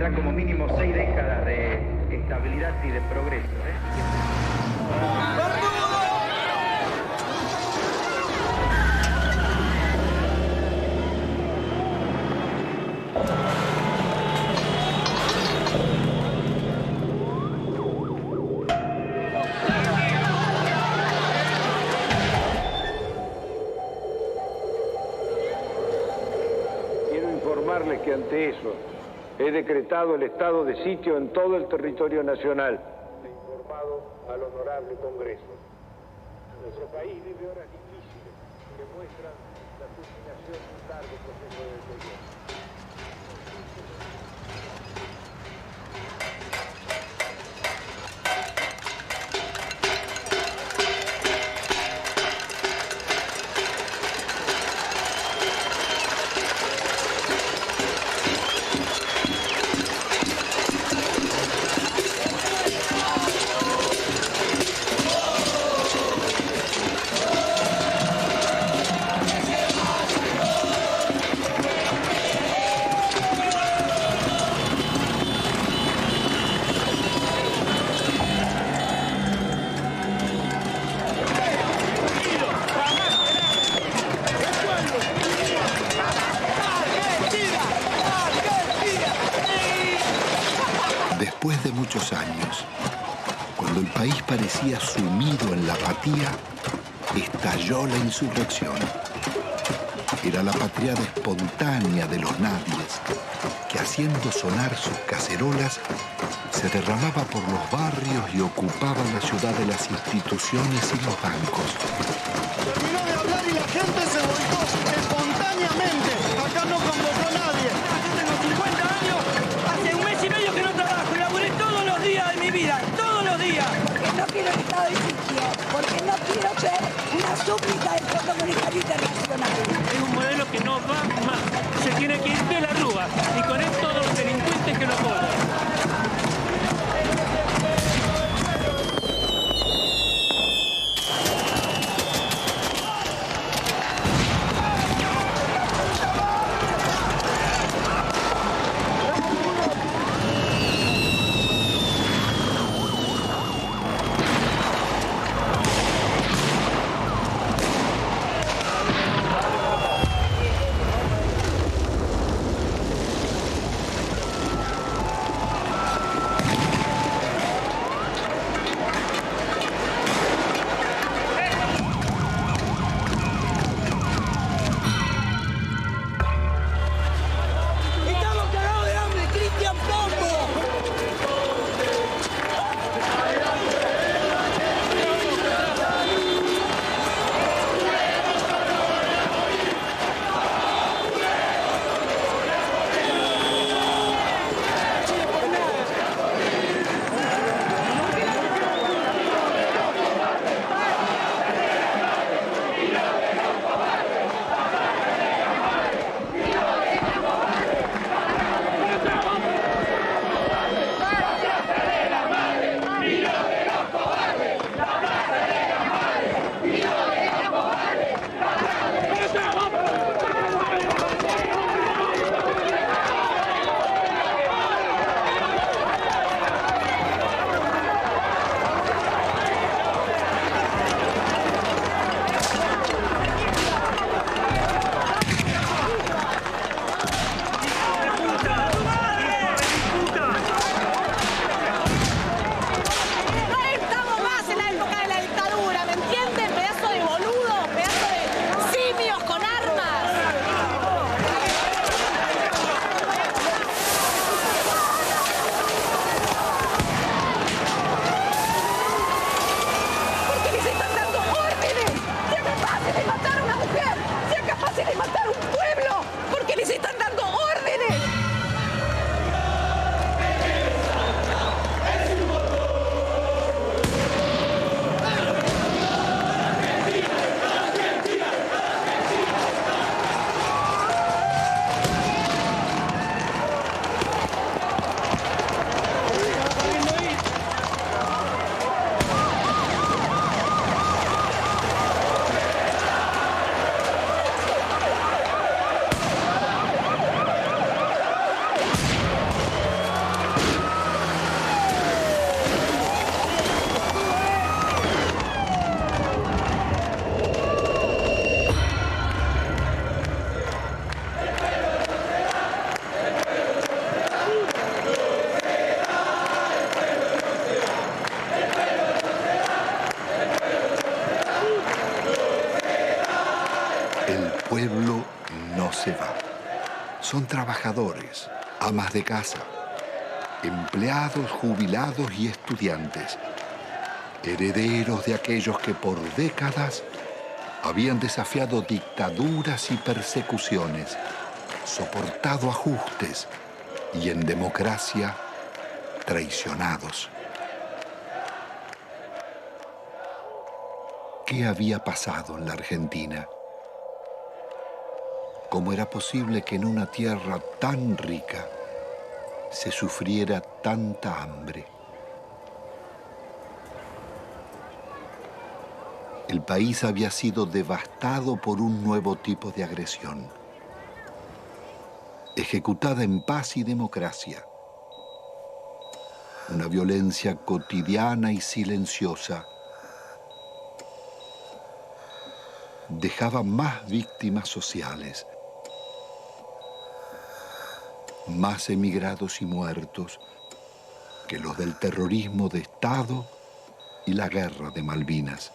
tendrá como mínimo 6 décadas de estabilidad y de progreso. Informarles que ante eso he decretado el estado de sitio en todo el territorio nacional. He informado al honorable Congreso. Nuestro país vive horas difíciles que muestran la culminación de un largo proceso de deterioro. Después de muchos años, cuando el país parecía sumido en la apatía, estalló la insurrección. Era la patriada espontánea de los nadies, que haciendo sonar sus cacerolas, se derramaba por los barrios y ocupaba la ciudad de las instituciones y los bancos. Terminó de hablar y la gente se volcó espontáneamente. Acá no convocó a nadie. Yo tengo 50 años, hace un mes y medio que no trabajo y laburé todos los días de mi vida, todos los días. Porque no quiero el estado de sitio, porque no quiero ser una súplica del Fondo Monetario Internacional. Es un modelo que no va más. Se tiene que ir de la Rúa y con él todos los delincuentes que lo cobran. pueblo no se va. Son trabajadores, amas de casa, empleados, jubilados y estudiantes, herederos de aquellos que por décadas habían desafiado dictaduras y persecuciones, soportado ajustes y en democracia traicionados. ¿Qué había pasado en la Argentina? ¿Cómo era posible que en una tierra tan rica se sufriera tanta hambre? El país había sido devastado por un nuevo tipo de agresión, ejecutada en paz y democracia. Una violencia cotidiana y silenciosa dejaba más víctimas sociales, más emigrados y muertos que los del terrorismo de Estado y la guerra de Malvinas.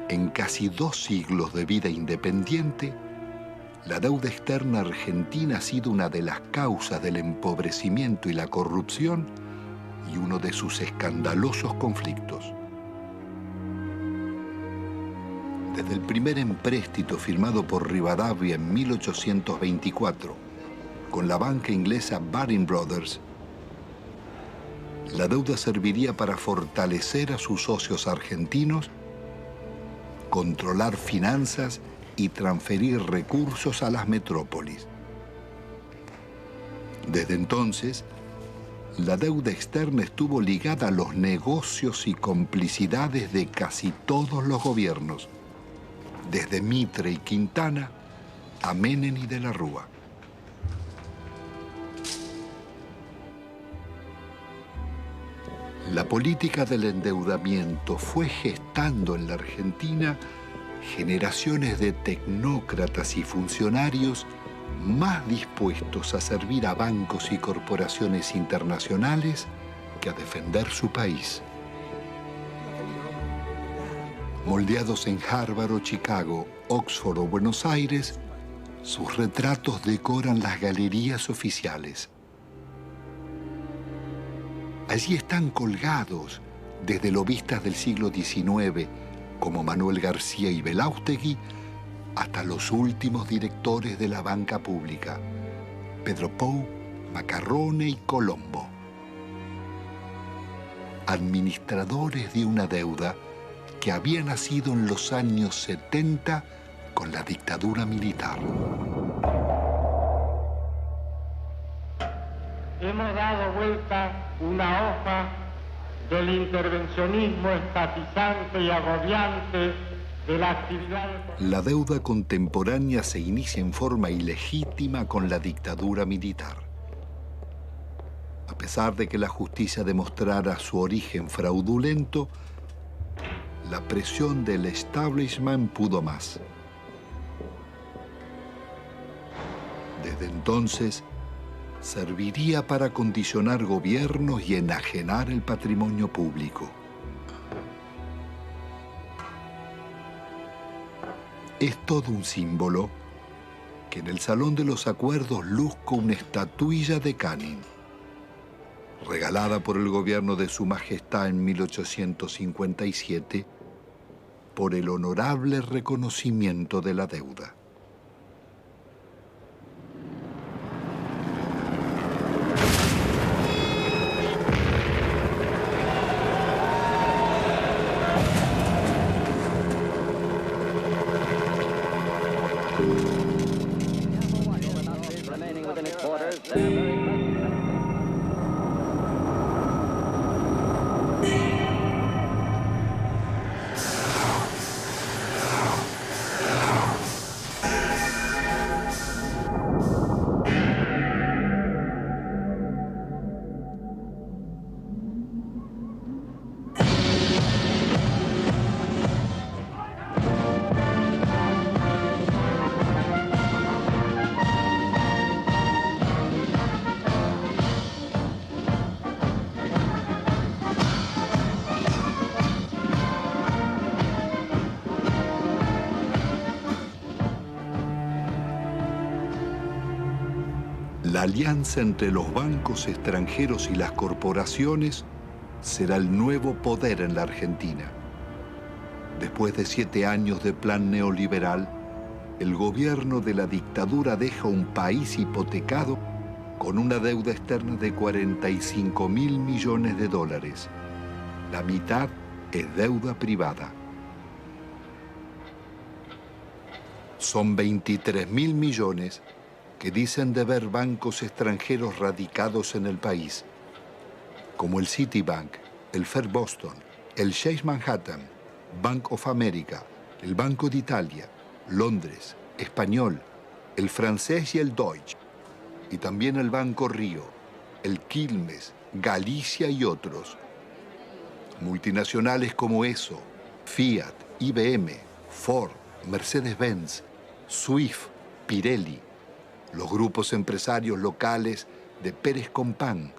En casi 2 siglos de vida independiente, la deuda externa argentina ha sido una de las causas del empobrecimiento y la corrupción y uno de sus escandalosos conflictos. Desde el primer empréstito firmado por Rivadavia en 1824 con la banca inglesa Baring Brothers, la deuda serviría para fortalecer a sus socios argentinos, controlar finanzas y transferir recursos a las metrópolis. Desde entonces, la deuda externa estuvo ligada a los negocios y complicidades de casi todos los gobiernos, desde Mitre y Quintana a Menem y de la Rúa. La política del endeudamiento fue gestando en la Argentina generaciones de tecnócratas y funcionarios más dispuestos a servir a bancos y corporaciones internacionales que a defender su país. Moldeados en Harvard o Chicago, Oxford o Buenos Aires, sus retratos decoran las galerías oficiales. Allí están colgados desde lobistas del siglo XIX, como Manuel García y Belaustegui, hasta los últimos directores de la banca pública, Pedro Pou, Macarrone y Colombo. Administradores de una deuda que había nacido en los años 70 con la dictadura militar. Hemos dado vuelta una hoja del intervencionismo estatizante y agobiante de la actividad. La deuda contemporánea se inicia en forma ilegítima con la dictadura militar. A pesar de que la justicia demostrara su origen fraudulento, la presión del establishment pudo más. Desde entonces, serviría para condicionar gobiernos y enajenar el patrimonio público. Es todo un símbolo que en el Salón de los Acuerdos luzca una estatuilla de Canning, regalada por el gobierno de Su Majestad en 1857 por el honorable reconocimiento de la deuda. La alianza entre los bancos extranjeros y las corporaciones será el nuevo poder en la Argentina. Después de 7 años de plan neoliberal, el gobierno de la dictadura deja un país hipotecado con una deuda externa de 45.000 millones de dólares. La mitad es deuda privada. Son 23.000 millones que dicen deber bancos extranjeros radicados en el país, como el Citibank, el Fair Boston, el Chase Manhattan, Bank of America, el Banco de Italia, Londres, Español, el francés y el Deutsche, y también el Banco Río, el Quilmes, Galicia y otros. Multinacionales como ESO, Fiat, IBM, Ford, Mercedes-Benz, Swift, Pirelli, los grupos empresarios locales de Pérez Compán,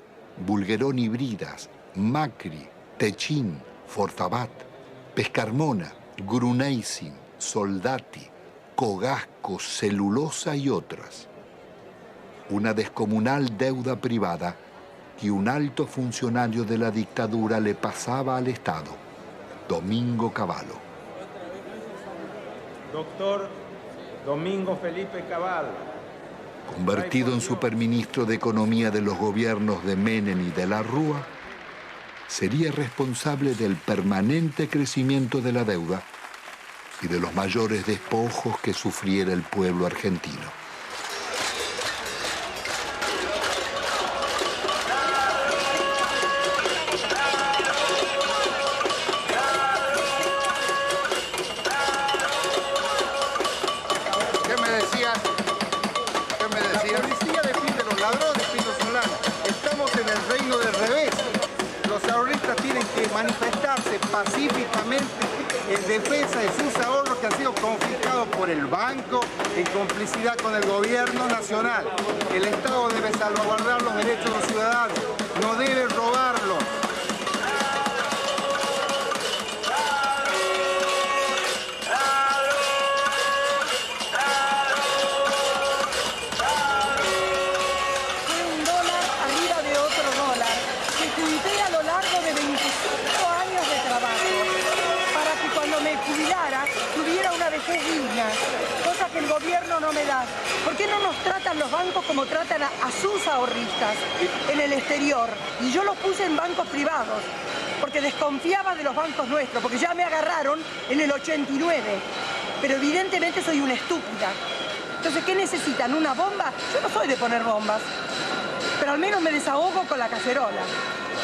Bulguerón y Bridas, Macri, Techin, Fortabat, Pescarmona, Gruneisin, Soldati, Cogasco, Celulosa y otras. Una descomunal deuda privada que un alto funcionario de la dictadura le pasaba al Estado, Domingo Cavallo. Doctor Domingo Felipe Cavallo. Convertido en superministro de Economía de los gobiernos de Menem y de la Rúa, sería responsable del permanente crecimiento de la deuda y de los mayores despojos que sufriera el pueblo argentino. ¿Qué me decías? La policía defiende a los ladrones, Pino Solana. Estamos en el reino del revés. Los ahorristas tienen que manifestarse pacíficamente en defensa de sus ahorros que han sido confiscados por el banco en complicidad con el gobierno nacional. El Estado debe salvaguardar los derechos de los ciudadanos, no debe robarlos. Cosa que el gobierno no me da. ¿Por qué no nos tratan los bancos como tratan a sus ahorristas en el exterior? Y yo los puse en bancos privados, porque desconfiaba de los bancos nuestros, porque ya me agarraron en el 89. Pero evidentemente soy una estúpida. Entonces, ¿qué necesitan? ¿Una bomba? Yo no soy de poner bombas, pero al menos me desahogo con la cacerola.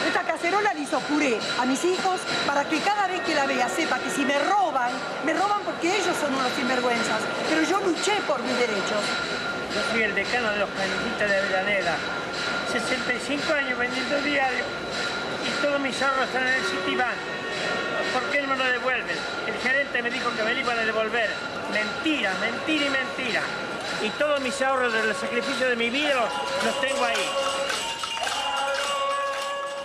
Esta cacerola le hizo puré a mis hijos para que cada vez que la vea sepa que si me roban porque ellos son unos sinvergüenzas. Pero yo luché por mis derechos. Yo soy el decano de los canillitas de Avellaneda. 65 años vendiendo diario y todos mis ahorros están en el Citibank. ¿Por qué no me lo devuelven? El gerente me dijo que me lo iban a devolver. Mentira, mentira y mentira. Y todos mis ahorros del sacrificio de mi vida los tengo ahí.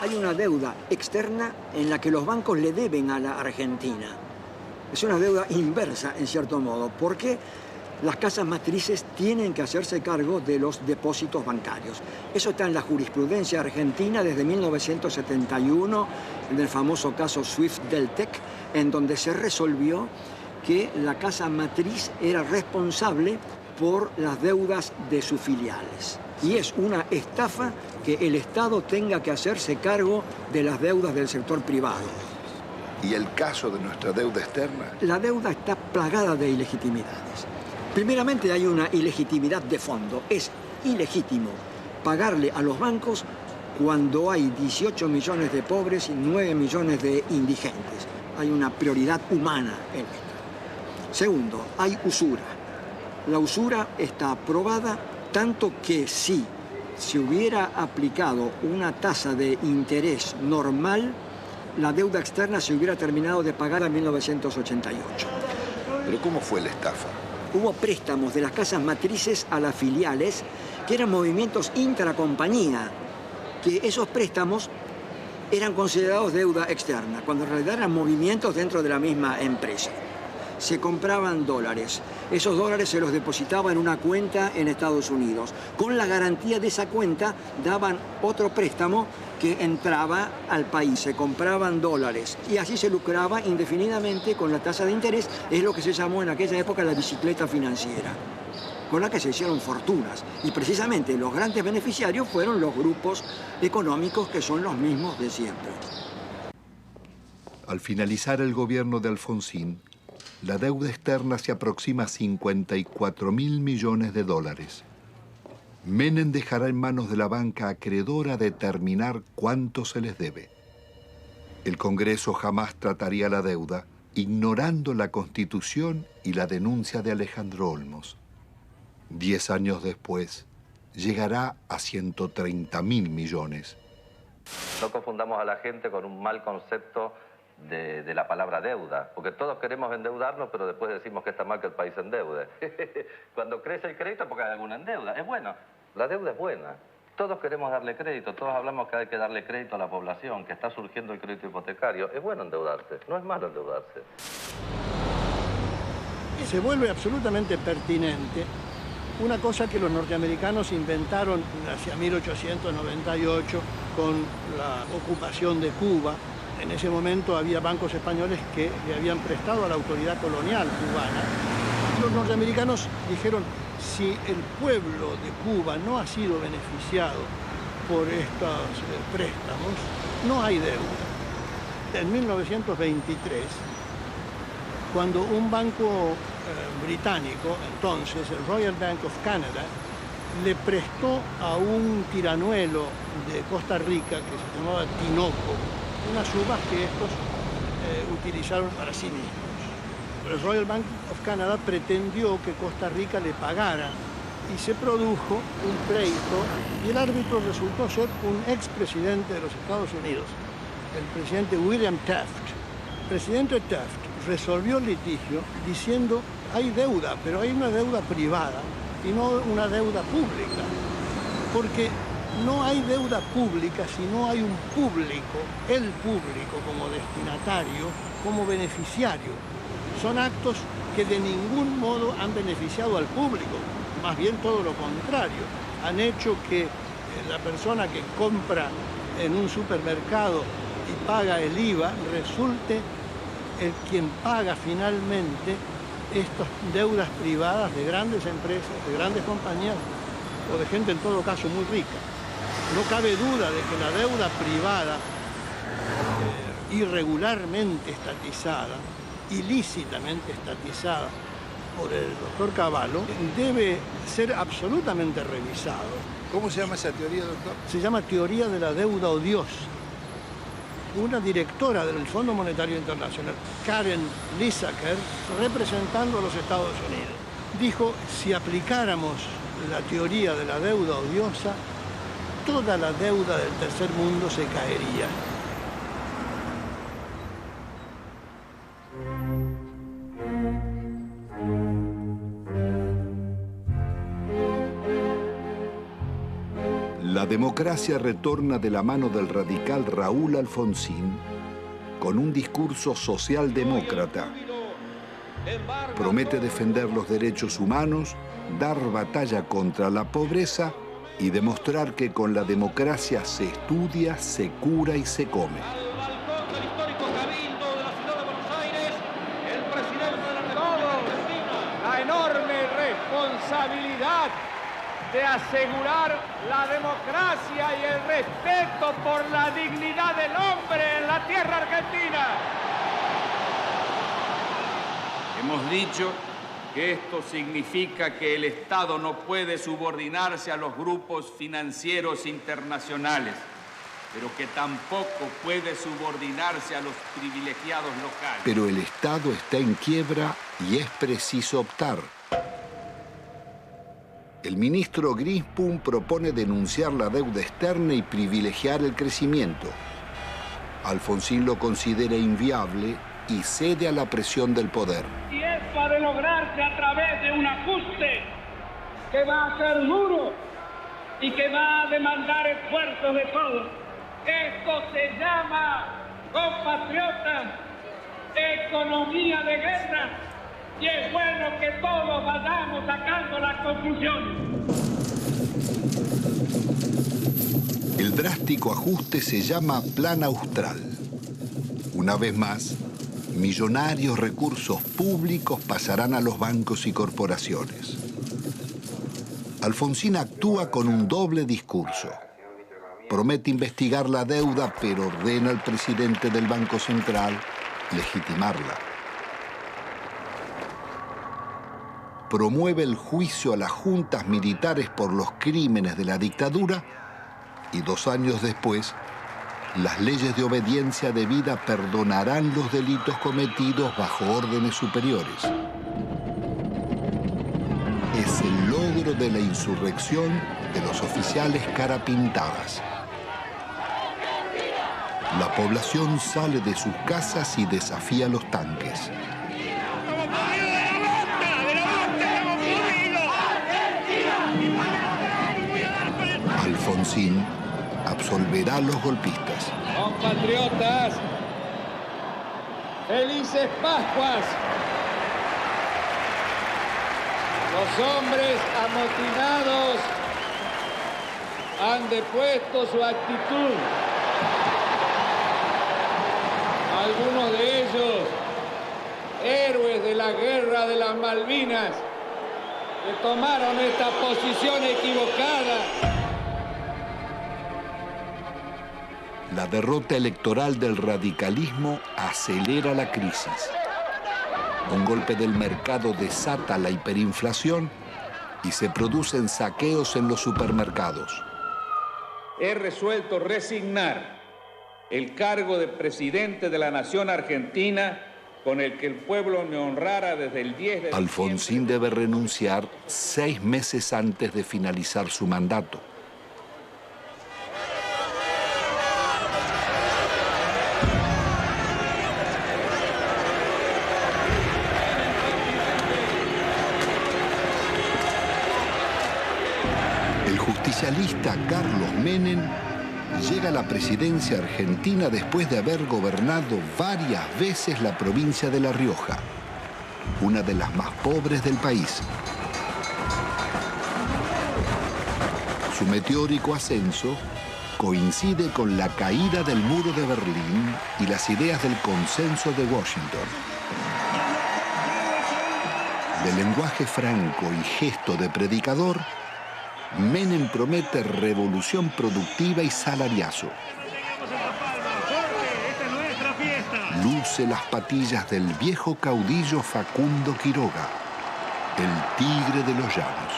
Hay una deuda externa en la que los bancos le deben a la Argentina. Es una deuda inversa, en cierto modo, porque las casas matrices tienen que hacerse cargo de los depósitos bancarios. Eso está en la jurisprudencia argentina desde 1971, en el famoso caso Swift-Deltec, en donde se resolvió que la casa matriz era responsable por las deudas de sus filiales. Y es una estafa que el Estado tenga que hacerse cargo de las deudas del sector privado. ¿Y el caso de nuestra deuda externa? La deuda está plagada de ilegitimidades. Primeramente hay una ilegitimidad de fondo. Es ilegítimo pagarle a los bancos cuando hay 18 millones de pobres y 9 millones de indigentes. Hay una prioridad humana en esto. Segundo, hay usura. La usura está aprobada tanto que si se hubiera aplicado una tasa de interés normal, la deuda externa se hubiera terminado de pagar en 1988. ¿Pero cómo fue la estafa? Hubo préstamos de las casas matrices a las filiales, que eran movimientos intracompañía, que esos préstamos eran considerados deuda externa, cuando en realidad eran movimientos dentro de la misma empresa. se compraban dólares. Esos dólares se los depositaba en una cuenta en Estados Unidos. Con la garantía de esa cuenta daban otro préstamo que entraba al país. Se compraban dólares y así se lucraba indefinidamente con la tasa de interés. Es lo que se llamó en aquella época la bicicleta financiera, con la que se hicieron fortunas. Y precisamente los grandes beneficiarios fueron los grupos económicos que son los mismos de siempre. Al finalizar el gobierno de Alfonsín, la deuda externa se aproxima a 54.000 millones de dólares. Menem dejará en manos de la banca acreedora determinar cuánto se les debe. El Congreso jamás trataría la deuda, ignorando la Constitución y la denuncia de Alejandro Olmos. 10 años después, llegará a 130.000 millones. No confundamos a la gente con un mal concepto de la palabra deuda, porque todos queremos endeudarnos, pero después decimos que está mal que el país se endeude. Cuando crece el crédito, porque hay alguna endeuda. Es bueno, la deuda es buena. Todos queremos darle crédito, todos hablamos que hay que darle crédito a la población, que está surgiendo el crédito hipotecario. Es bueno endeudarse, no es malo endeudarse. Se vuelve absolutamente pertinente una cosa que los norteamericanos inventaron hacia 1898 con la ocupación de Cuba. En ese momento había bancos españoles que le habían prestado a la autoridad colonial cubana. Los norteamericanos dijeron, si el pueblo de Cuba no ha sido beneficiado por estos préstamos, no hay deuda. En 1923, cuando un banco británico, entonces el Royal Bank of Canada, le prestó a un tiranuelo de Costa Rica que se llamaba Tinoco, unas uvas que estos utilizaron para sí mismos. El Royal Bank of Canada pretendió que Costa Rica le pagara y se produjo un pleito y el árbitro resultó ser un expresidente de los Estados Unidos, el presidente William Taft. El presidente Taft resolvió el litigio diciendo hay deuda, pero hay una deuda privada y no una deuda pública, porque no hay deuda pública si no hay un público, el público como destinatario, como beneficiario. Son actos que de ningún modo han beneficiado al público, más bien todo lo contrario. Han hecho que la persona que compra en un supermercado y paga el IVA resulte el quien paga finalmente estas deudas privadas de grandes empresas, de grandes compañías o de gente en todo caso muy rica. No cabe duda de que la deuda privada irregularmente estatizada, ilícitamente estatizada por el doctor Cavallo, debe ser absolutamente revisado. ¿Cómo se llama esa teoría, doctor? Se llama teoría de la deuda odiosa. Una directora del Fondo Monetario Internacional, Karen Lissaker, representando a los Estados Unidos, dijo, si aplicáramos la teoría de la deuda odiosa, toda la deuda del tercer mundo se caería. La democracia retorna de la mano del radical Raúl Alfonsín con un discurso socialdemócrata. Promete defender los derechos humanos, dar batalla contra la pobreza y demostrar que con la democracia se estudia, se cura y se come. Al balcón del histórico Cabildo de la ciudad de Buenos Aires, el presidente de la República, la enorme responsabilidad de asegurar la democracia y el respeto por la dignidad del hombre en la tierra argentina. Hemos dicho que esto significa que el Estado no puede subordinarse a los grupos financieros internacionales, pero que tampoco puede subordinarse a los privilegiados locales. Pero el Estado está en quiebra y es preciso optar. El ministro Grispum propone denunciar la deuda externa y privilegiar el crecimiento. Alfonsín lo considera inviable y cede a la presión del poder. Y esto ha de lograrse a través de un ajuste que va a ser duro y que va a demandar esfuerzos de todos. Esto se llama, compatriotas, economía de guerra. Y es bueno que todos vayamos sacando las conclusiones. El drástico ajuste se llama Plan Austral. Una vez más, millonarios recursos públicos pasarán a los bancos y corporaciones. Alfonsín actúa con un doble discurso. Promete investigar la deuda, pero ordena al presidente del Banco Central legitimarla. Promueve el juicio a las juntas militares por los crímenes de la dictadura y 2 años después, las leyes de obediencia debida perdonarán los delitos cometidos bajo órdenes superiores. Es el logro de la insurrección de los oficiales cara pintadas. La población sale de sus casas y desafía los tanques. Alfonsín absolverá a los golpistas. Compatriotas, felices Pascuas. Los hombres amotinados han depuesto su actitud. Algunos de ellos, héroes de la guerra de las Malvinas, que tomaron esta posición equivocada. La derrota electoral del radicalismo acelera la crisis. Un golpe del mercado desata la hiperinflación y se producen saqueos en los supermercados. He resuelto resignar el cargo de presidente de la nación argentina con el que el pueblo me honrara desde el 10 de Alfonsín debe renunciar 6 meses antes de finalizar su mandato. El justicialista Carlos Menem llega a la presidencia argentina después de haber gobernado varias veces la provincia de La Rioja, una de las más pobres del país. Su meteórico ascenso coincide con la caída del muro de Berlín y las ideas del consenso de Washington. De lenguaje franco y gesto de predicador, Menem promete revolución productiva y salariazo. Luce las patillas del viejo caudillo Facundo Quiroga, el tigre de los llanos.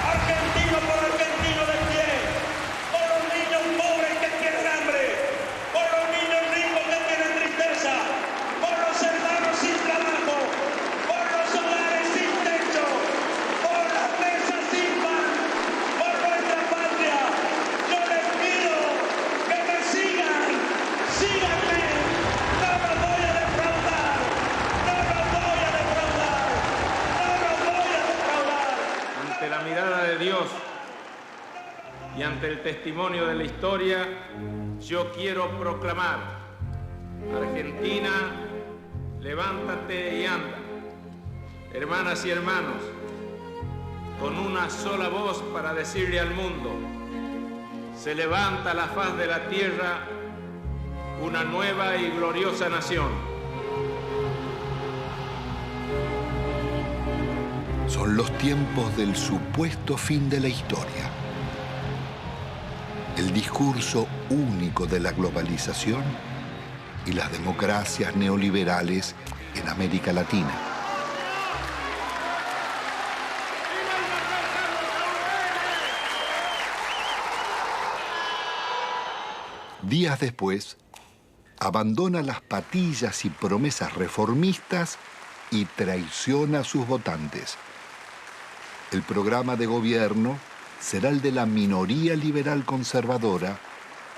Argentino por argentino de pie, por los niños pobres que tienen hambre, por los niños ricos que tienen tristeza, por los hermanos sin trabajo, por los hogares sin techo, por las mesas sin pan, por nuestra patria. Yo les pido que me sigan, síganme, no los voy a defraudar, no los voy a defraudar, no los voy a defraudar. Ante la mirada de Dios y ante el testimonio de la historia, yo quiero proclamar: Argentina, levántate y anda. Hermanas y hermanos, con una sola voz para decirle al mundo: se levanta a la faz de la tierra una nueva y gloriosa nación. Son los tiempos del supuesto fin de la historia. El discurso único de la globalización y las democracias neoliberales en América Latina. Días después, abandona las patillas y promesas reformistas y traiciona a sus votantes. El programa de gobierno será el de la minoría liberal conservadora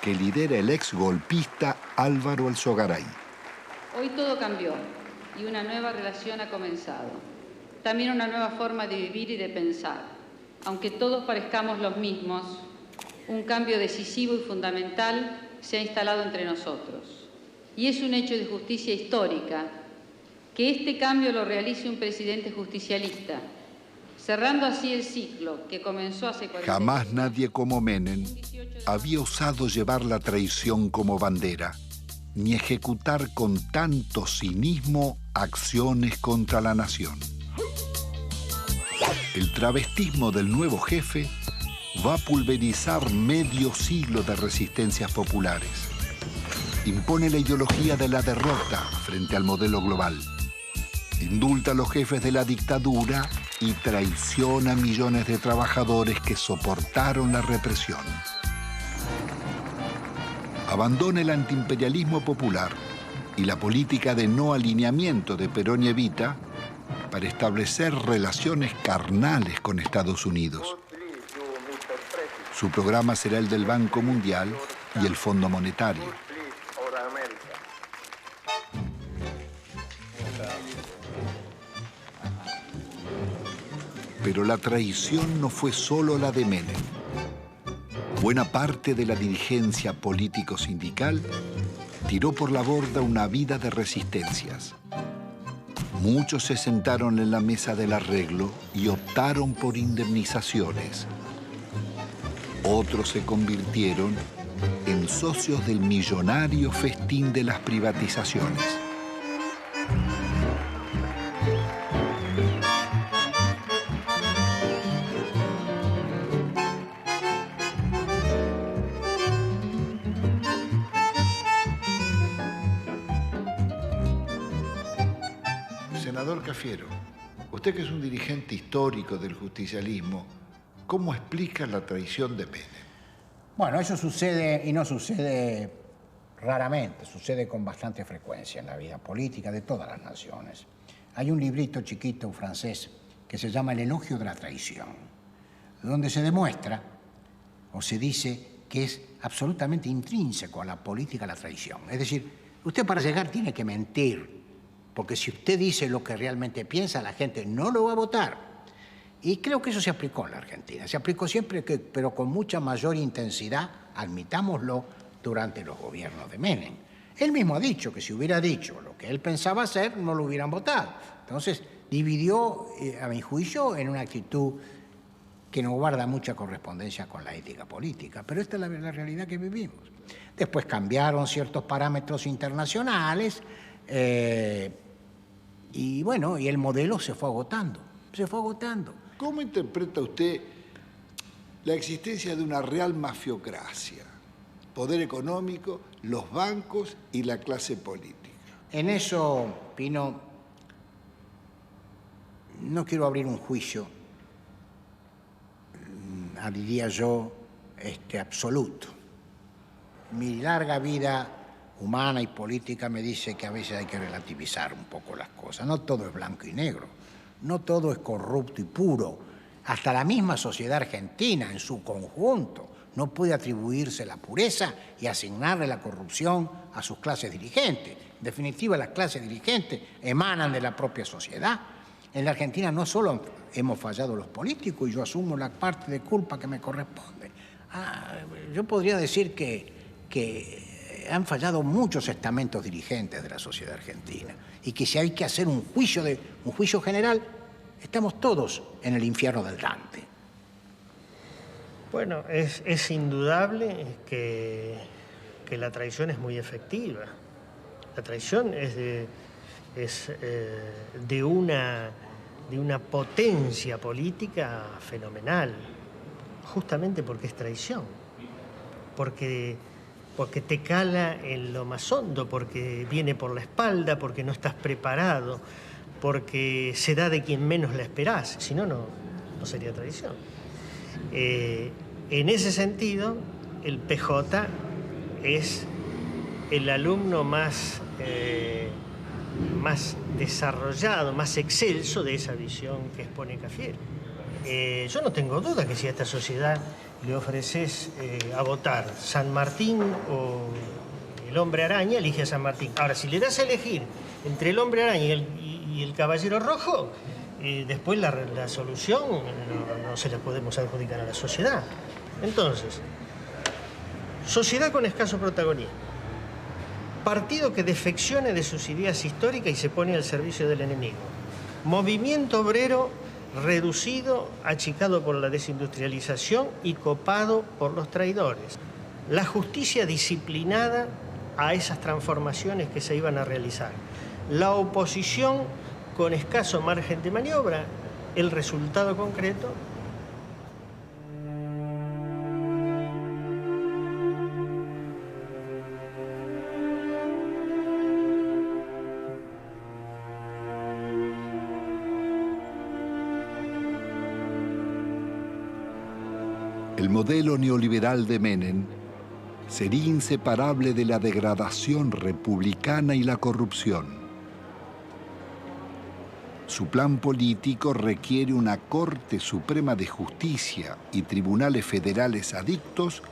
que lidera el ex golpista Álvaro Alzogaray. Hoy todo cambió y una nueva relación ha comenzado. También una nueva forma de vivir y de pensar. Aunque todos parezcamos los mismos, un cambio decisivo y fundamental se ha instalado entre nosotros. Y es un hecho de justicia histórica que este cambio lo realice un presidente justicialista, cerrando así el ciclo que comenzó hace 40 años. Jamás nadie como Menem había osado llevar la traición como bandera, ni ejecutar con tanto cinismo acciones contra la nación. El travestismo del nuevo jefe va a pulverizar medio siglo de resistencias populares. Impone la ideología de la derrota frente al modelo global. Indulta a los jefes de la dictadura y traiciona a millones de trabajadores que soportaron la represión. Abandona el antiimperialismo popular y la política de no alineamiento de Perón y Evita para establecer relaciones carnales con Estados Unidos. Su programa será el del Banco Mundial y el Fondo Monetario. Pero la traición no fue solo la de Menem. Buena parte de la dirigencia político-sindical tiró por la borda una vida de resistencias. Muchos se sentaron en la mesa del arreglo y optaron por indemnizaciones. Otros se convirtieron en socios del millonario festín de las privatizaciones. Senador Cafiero, usted que es un dirigente histórico del justicialismo, ¿cómo explica la traición de Menem? Bueno, eso sucede y no sucede raramente, sucede con bastante frecuencia en la vida política de todas las naciones. Hay un librito chiquito francés que se llama El elogio de la traición, donde se demuestra o se dice que es absolutamente intrínseco a la política la traición. Es decir, usted para llegar tiene que mentir, porque si usted dice lo que realmente piensa, la gente no lo va a votar. Y creo que eso se aplicó en la Argentina. Se aplicó siempre, pero con mucha mayor intensidad, admitámoslo, durante los gobiernos de Menem. Él mismo ha dicho que si hubiera dicho lo que él pensaba hacer, no lo hubieran votado. Entonces, dividió, a mi juicio, en una actitud que no guarda mucha correspondencia con la ética política. Pero esta es la realidad que vivimos. Después cambiaron ciertos parámetros internacionales, y bueno, y el modelo se fue agotando, ¿Cómo interpreta usted la existencia de una real mafiocracia? Poder económico, los bancos y la clase política. En eso, Pino, no quiero abrir un juicio, diría yo, absoluto. Mi larga vida humana y política me dice que a veces hay que relativizar un poco las cosas. No todo es blanco y negro, no todo es corrupto y puro. Hasta la misma sociedad argentina en su conjunto no puede atribuirse la pureza y asignarle la corrupción a sus clases dirigentes. En definitiva, las clases dirigentes emanan de la propia sociedad. En la Argentina no solo hemos fallado los políticos, y yo asumo la parte de culpa que me corresponde. Yo podría decir que han fallado muchos estamentos dirigentes de la sociedad argentina y que si hay que hacer un juicio general, estamos todos en el infierno del Dante. Bueno, es indudable que la traición es muy efectiva. La traición es de una potencia política fenomenal, justamente porque es traición, porque te cala en lo más hondo, porque viene por la espalda, porque no estás preparado, porque se da de quien menos la esperás, si no, no sería traición. En ese sentido, el PJ es el alumno más desarrollado, más excelso de esa visión que expone Cafiero. Yo no tengo duda que si a esta sociedad le ofreces a votar San Martín o el Hombre Araña, elige a San Martín. Ahora, si le das a elegir entre el Hombre Araña y el Caballero Rojo, después la solución no se la podemos adjudicar a la sociedad. Entonces, Sociedad con escaso protagonismo. Partido que defeccione de sus ideas históricas y se pone al servicio del enemigo. Movimiento obrero reducido, achicado por la desindustrialización y copado por los traidores. La justicia disciplinada a esas transformaciones que se iban a realizar. La oposición con escaso margen de maniobra, el resultado concreto. El modelo neoliberal de Menem sería inseparable de la degradación republicana y la corrupción. Su plan político requiere una Corte Suprema de Justicia y tribunales federales adictos,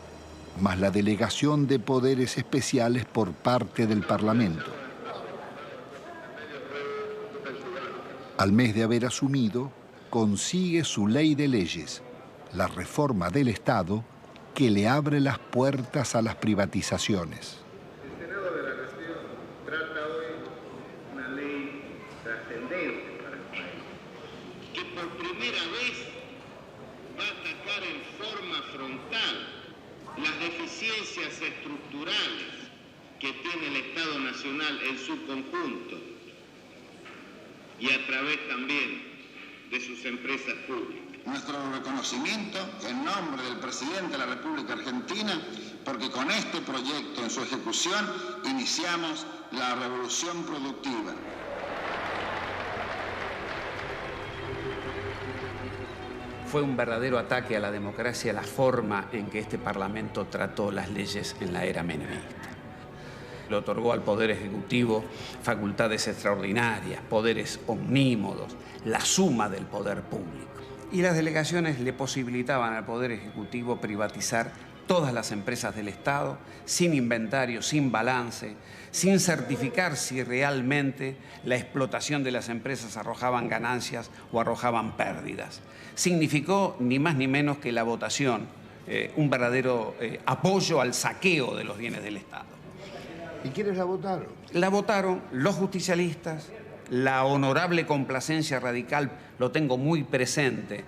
más la delegación de poderes especiales por parte del Parlamento. Al mes de haber asumido, consigue su ley de leyes, la reforma del Estado, que le abre las puertas a las privatizaciones. El Senado de la Nación trata hoy una ley trascendente para el país, que por primera vez va a atacar en forma frontal las deficiencias estructurales que tiene el Estado Nacional en su conjunto y a través también de sus empresas públicas. Nuestro reconocimiento en nombre del presidente de la República Argentina, porque con este proyecto en su ejecución iniciamos la revolución productiva. Fue un verdadero ataque a la democracia la forma en que este Parlamento trató las leyes en la era menemista. Le otorgó al Poder Ejecutivo facultades extraordinarias, poderes omnímodos, la suma del poder público. Y las delegaciones le posibilitaban al Poder Ejecutivo privatizar todas las empresas del Estado, sin inventario, sin balance, sin certificar si realmente la explotación de las empresas arrojaban ganancias o arrojaban pérdidas. Significó ni más ni menos que la votación, un verdadero apoyo al saqueo de los bienes del Estado. ¿Y quiénes la votaron? La votaron los justicialistas, la honorable complacencia radical, lo tengo muy presente,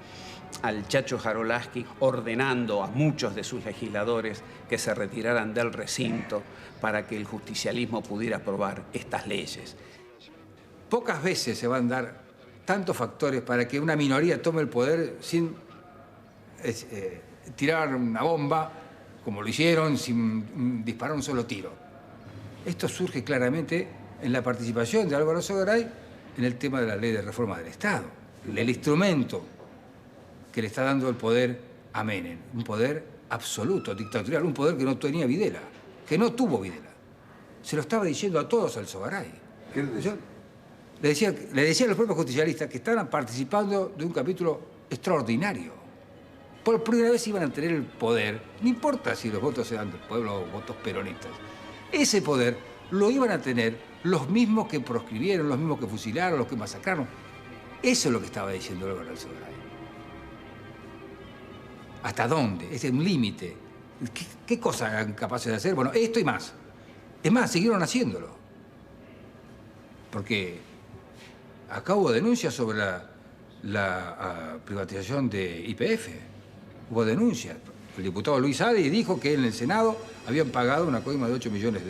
al Chacho Jarolaski ordenando a muchos de sus legisladores que se retiraran del recinto para que el justicialismo pudiera aprobar estas leyes. Pocas veces se van a dar tantos factores para que una minoría tome el poder sin tirar una bomba, como lo hicieron, sin disparar un solo tiro. Esto surge claramente en la participación de Álvaro Sogaray en el tema de la ley de reforma del Estado. El instrumento que le está dando el poder a Menem, un poder absoluto, dictatorial, un poder que no tenía Videla, que no tuvo Videla. Se lo estaba diciendo a todos al Sogaray. Le decía a los propios justicialistas que estaban participando de un capítulo extraordinario. Por primera vez iban a tener el poder, no importa si los votos eran del pueblo o votos peronistas, ese poder lo iban a tener los mismos que proscribieron, los mismos que fusilaron, los que masacraron. Eso es lo que estaba diciendo Álvaro Sogaray. ¿Hasta dónde? Es un límite. ¿Qué cosas eran capaces de hacer? Bueno, esto y más. Es más, siguieron haciéndolo. Porque acá hubo denuncias sobre la privatización de YPF. Hubo denuncias. El diputado Luis Adi dijo que en el Senado habían pagado una coima de $8 millones.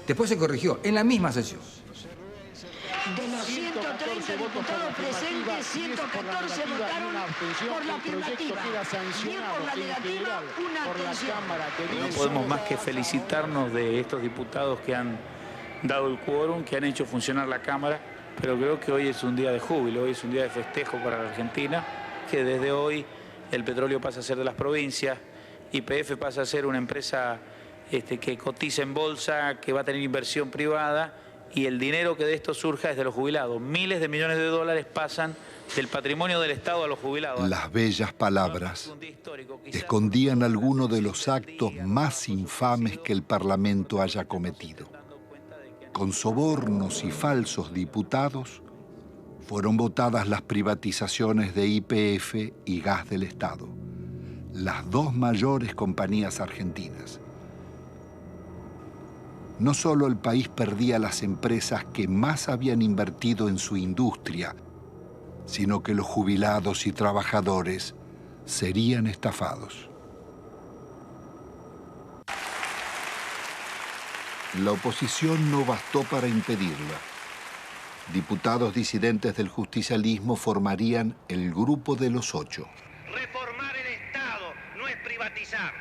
Después se corrigió en la misma sesión. De los 130 diputados presentes, 114 votaron por la afirmativa. 10 por la negativa, una abstención. No podemos más que felicitarnos de estos diputados que han dado el quórum, que han hecho funcionar la Cámara, pero creo que hoy es un día de júbilo, hoy es un día de festejo para la Argentina, que desde hoy el petróleo pasa a ser de las provincias, YPF pasa a ser una empresa que cotiza en bolsa, que va a tener inversión privada, y el dinero que de esto surja es de los jubilados. Miles de millones de dólares pasan del patrimonio del Estado a los jubilados. Las bellas palabras escondían algunos de los actos más infames que el Parlamento haya cometido. Con sobornos y falsos diputados fueron votadas las privatizaciones de YPF y Gas del Estado, las dos mayores compañías argentinas. no solo el país perdía las empresas que más habían invertido en su industria, sino que los jubilados y trabajadores serían estafados. La oposición no bastó para impedirla. Diputados disidentes del justicialismo formarían el Grupo de los Ocho. Reformar el Estado no es privatizar.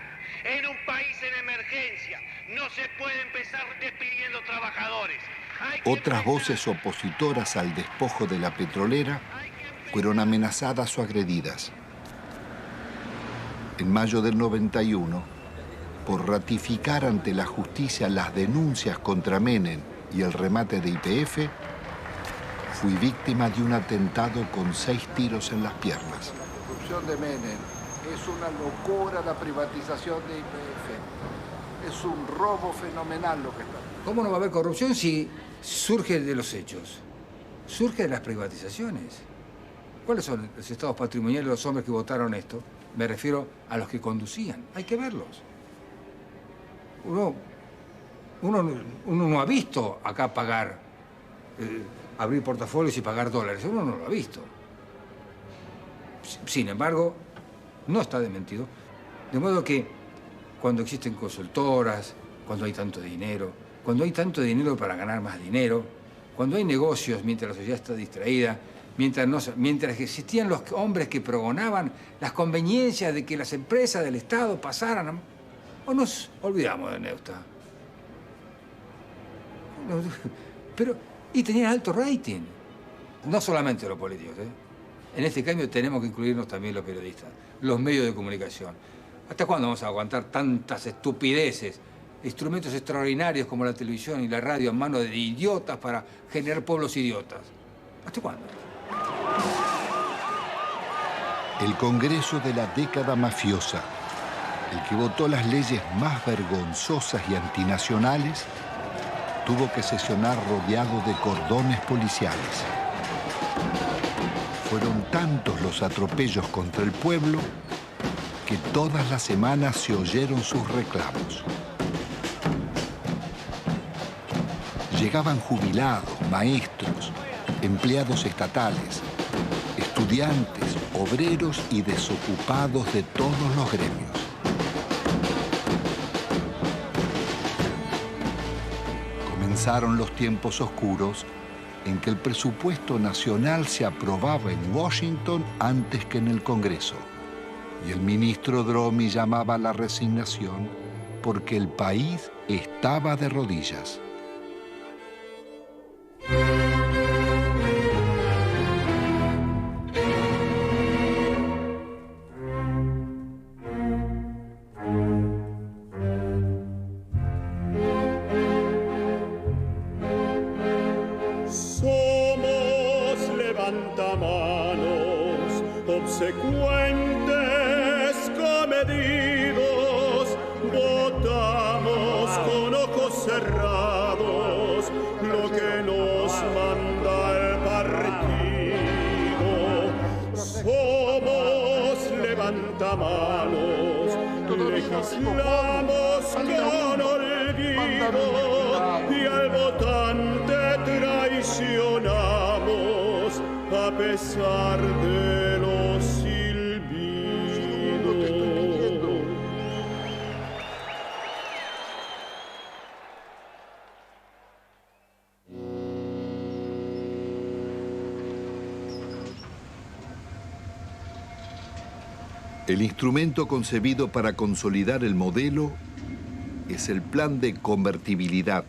En un país en emergencia no se puede empezar despidiendo trabajadores. Otras voces opositoras al despojo de la petrolera fueron amenazadas o agredidas. En mayo del 91, por ratificar ante la justicia las denuncias contra Menem y el remate de YPF, fui víctima de un atentado con 6 tiros en las piernas. La corrupción de Menem es una locura, la privatización de YPF. Es un robo fenomenal lo que está. ¿Cómo no va a haber corrupción si surge de los hechos? Surge de las privatizaciones. ¿Cuáles son los estados patrimoniales de los hombres que votaron esto? Me refiero a los que conducían. Hay que verlos. Uno no ha visto acá pagar, abrir portafolios y pagar dólares. Uno no lo ha visto. Sin embargo, no está desmentido. De modo que cuando existen consultoras, cuando hay tanto dinero para ganar más dinero, cuando hay negocios mientras la sociedad está distraída, mientras existían los hombres que pregonaban las conveniencias de que las empresas del Estado pasaran o nos olvidamos de Neusta. Y tenían alto rating. No solamente los políticos, En este cambio tenemos que incluirnos también los periodistas, los medios de comunicación. ¿Hasta cuándo vamos a aguantar tantas estupideces? Instrumentos extraordinarios como la televisión y la radio en manos de idiotas para generar pueblos idiotas. ¿Hasta cuándo? El Congreso de la década mafiosa, el que votó las leyes más vergonzosas y antinacionales, tuvo que sesionar rodeado de cordones policiales. Fueron tantos los atropellos contra el pueblo que todas las semanas se oyeron sus reclamos. Llegaban jubilados, maestros, empleados estatales, estudiantes, obreros y desocupados de todos los gremios. Comenzaron los tiempos oscuros en que el presupuesto nacional se aprobaba en Washington antes que en el Congreso. Y el ministro Dromi llamaba a la resignación porque el país estaba de rodillas. Obsecuentes, comedidos, votamos con ojos cerrados lo que nos manda el partido. Somos levantamanos, legislamos con olvido y al votante traicionamos a pesar de los silbidos. El instrumento concebido para consolidar el modelo es el plan de convertibilidad.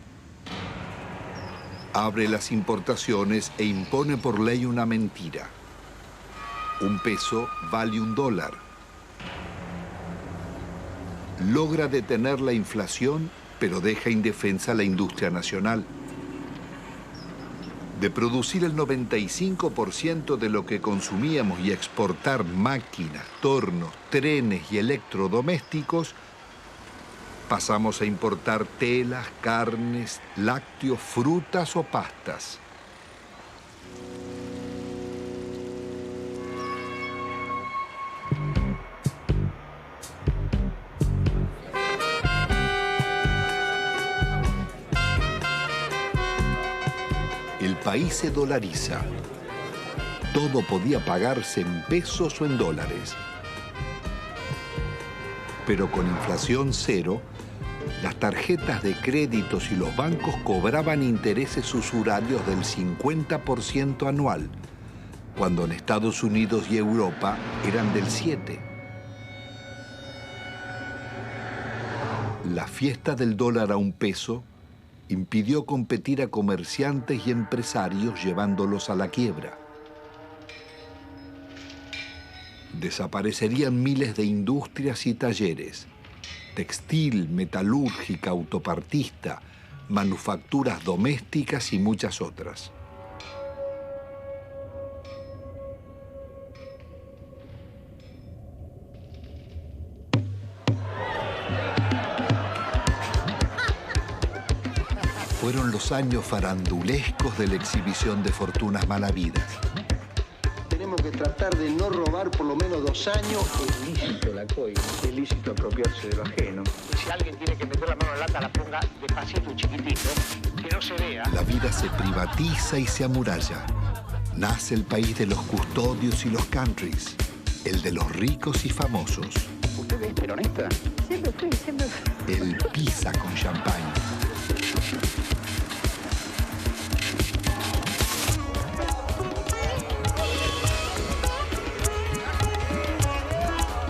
Abre las importaciones e impone por ley una mentira. Un peso vale $1. Logra detener la inflación, pero deja indefensa la industria nacional. De producir el 95% de lo que consumíamos y exportar máquinas, tornos, trenes y electrodomésticos, pasamos a importar telas, carnes, lácteos, frutas o pastas. El país se dolariza. Todo podía pagarse en pesos o en dólares. Pero con inflación cero, las tarjetas de créditos y los bancos cobraban intereses usurarios del 50% anual, cuando en Estados Unidos y Europa eran del 7%. La fiesta del dólar a un peso impidió competir a comerciantes y empresarios llevándolos a la quiebra. Desaparecerían miles de industrias y talleres, textil, metalúrgica, autopartista, manufacturas domésticas y muchas otras. Fueron los años farandulescos de la exhibición de fortunas malavidas. Tenemos que tratar de no robar por lo menos 2 años. Es lícito la coima, es lícito apropiarse de lo ajeno. Si alguien tiene que meter la mano en la lata, la ponga despacito y chiquitito, que no se vea. La vida se privatiza y se amuralla. Nace el país de los custodios y los countries, el de los ricos y famosos. ¿Usted es peronista? Siempre fui, siempre fui. El pizza con champán.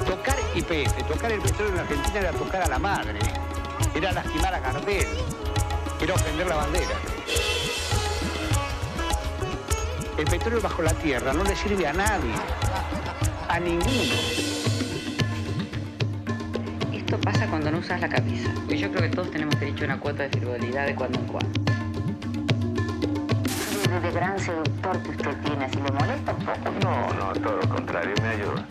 Tocar YPF, tocar el petróleo en Argentina era tocar a la madre, era lastimar a Gardel, era ofender la bandera. El petróleo bajo la tierra no le sirve a nadie, a ninguno. Esto pasa cuando no usas la camisa. Y yo creo que todos tenemos derecho a una cuota de frivolidad de cuando en cuando. De gran seductor que usted tiene, si le molesta un poco. No, todo lo contrario, me ayuda.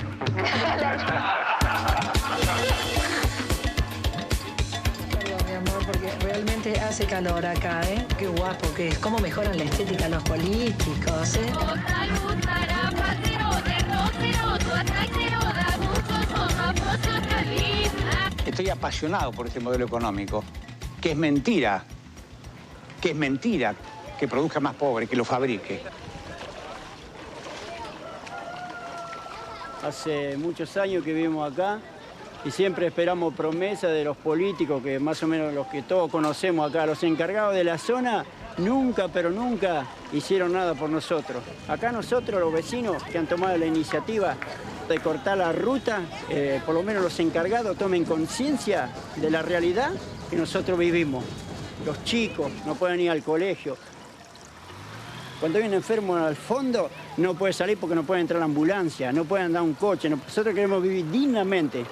Perdón, mi amor, porque realmente hace calor acá, ¿eh? Qué guapo que es. Cómo mejoran la estética los políticos, ¿eh? Estoy apasionado por este modelo económico, que es mentira, que produzca más pobre, que lo fabrique. Hace muchos años que vivimos acá y siempre esperamos promesas de los políticos, que más o menos los que todos conocemos acá, los encargados de la zona, nunca, pero nunca hicieron nada por nosotros. Acá nosotros, los vecinos que han tomado la iniciativa de cortar la ruta, por lo menos los encargados tomen conciencia de la realidad que nosotros vivimos. Los chicos no pueden ir al colegio. Cuando hay un enfermo al fondo, no puede salir porque no puede entrar a la ambulancia, no puede andar un coche. Nosotros queremos vivir dignamente,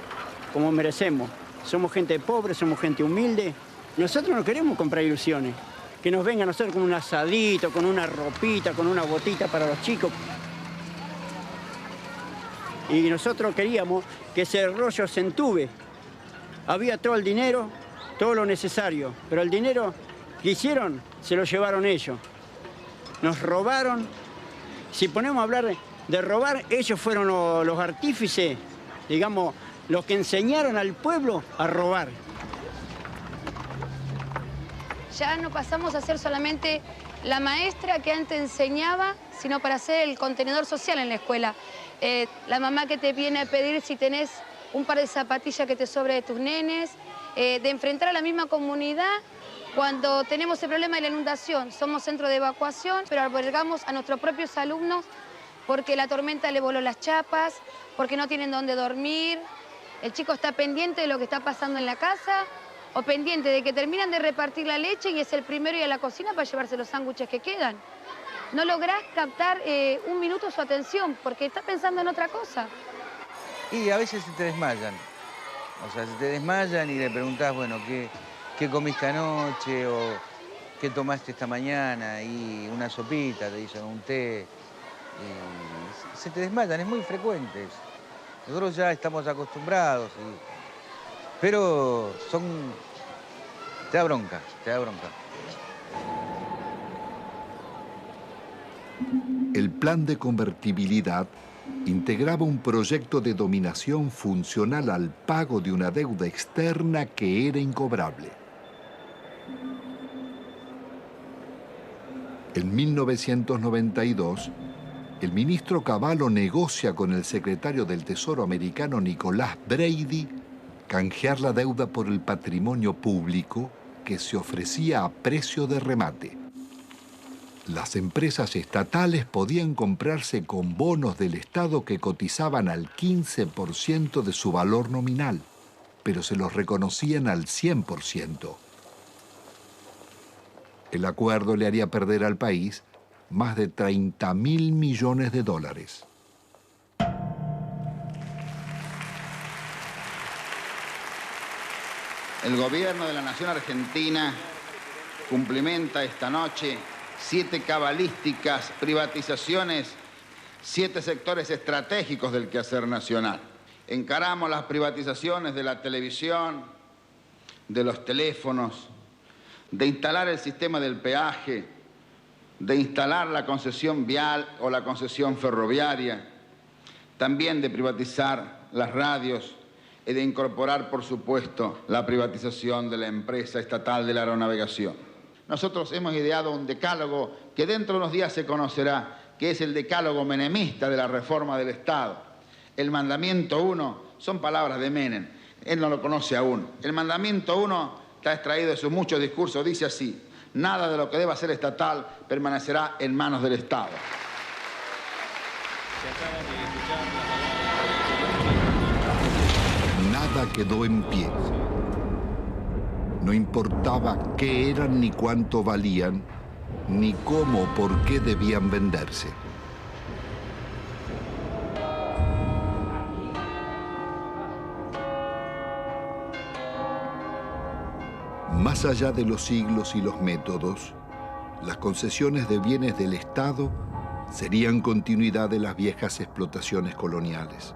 como merecemos. Somos gente pobre, somos gente humilde. Nosotros no queremos comprar ilusiones. Que nos vengan a nosotros con un asadito, con una ropita, con una botita para los chicos. Y nosotros queríamos que ese rollo se entube. Había todo el dinero, todo lo necesario, pero el dinero que hicieron se lo llevaron ellos. Nos robaron. Si ponemos a hablar de robar, ellos fueron los artífices, digamos, los que enseñaron al pueblo a robar. Ya no pasamos a ser solamente la maestra que antes enseñaba, sino para ser el contenedor social en la escuela. La mamá que te viene a pedir si tenés un par de zapatillas que te sobre de tus nenes, de enfrentar a la misma comunidad cuando tenemos el problema de la inundación. Somos centro de evacuación, pero albergamos a nuestros propios alumnos porque la tormenta le voló las chapas, porque no tienen dónde dormir. El chico está pendiente de lo que está pasando en la casa o pendiente de que terminan de repartir la leche y es el primero ir a la cocina para llevarse los sándwiches que quedan. No lográs captar un minuto su atención porque está pensando en otra cosa. Y a veces se te desmayan. O sea, se te desmayan y le preguntás, bueno, ¿qué comiste anoche? O ¿qué tomaste esta mañana? Y una sopita, te dicen un té. Y se te desmayan, es muy frecuente. Nosotros ya estamos acostumbrados. Pero te da bronca, te da bronca. El plan de convertibilidad integraba un proyecto de dominación funcional al pago de una deuda externa que era incobrable. En 1992, el ministro Cavallo negocia con el secretario del Tesoro americano Nicolás Brady canjear la deuda por el patrimonio público que se ofrecía a precio de remate. Las empresas estatales podían comprarse con bonos del Estado que cotizaban al 15% de su valor nominal, pero se los reconocían al 100%. El acuerdo le haría perder al país más de 30.000 millones de dólares. El gobierno de la Nación Argentina cumplimenta esta noche 7 cabalísticas privatizaciones, 7 sectores estratégicos del quehacer nacional. Encaramos las privatizaciones de la televisión, de los teléfonos, de instalar el sistema del peaje, de instalar la concesión vial o la concesión ferroviaria, también de privatizar las radios y de incorporar, por supuesto, la privatización de la empresa estatal de la aeronavegación. Nosotros hemos ideado un decálogo que dentro de unos días se conocerá, que es el decálogo menemista de la reforma del Estado. El mandamiento 1 son palabras de Menem, él no lo conoce aún. El mandamiento 1 está extraído de sus muchos discursos, dice así: nada de lo que deba ser estatal permanecerá en manos del Estado. Nada quedó en pie. No importaba qué eran ni cuánto valían, ni cómo o por qué debían venderse. Más allá de los siglos y los métodos, las concesiones de bienes del Estado serían continuidad de las viejas explotaciones coloniales.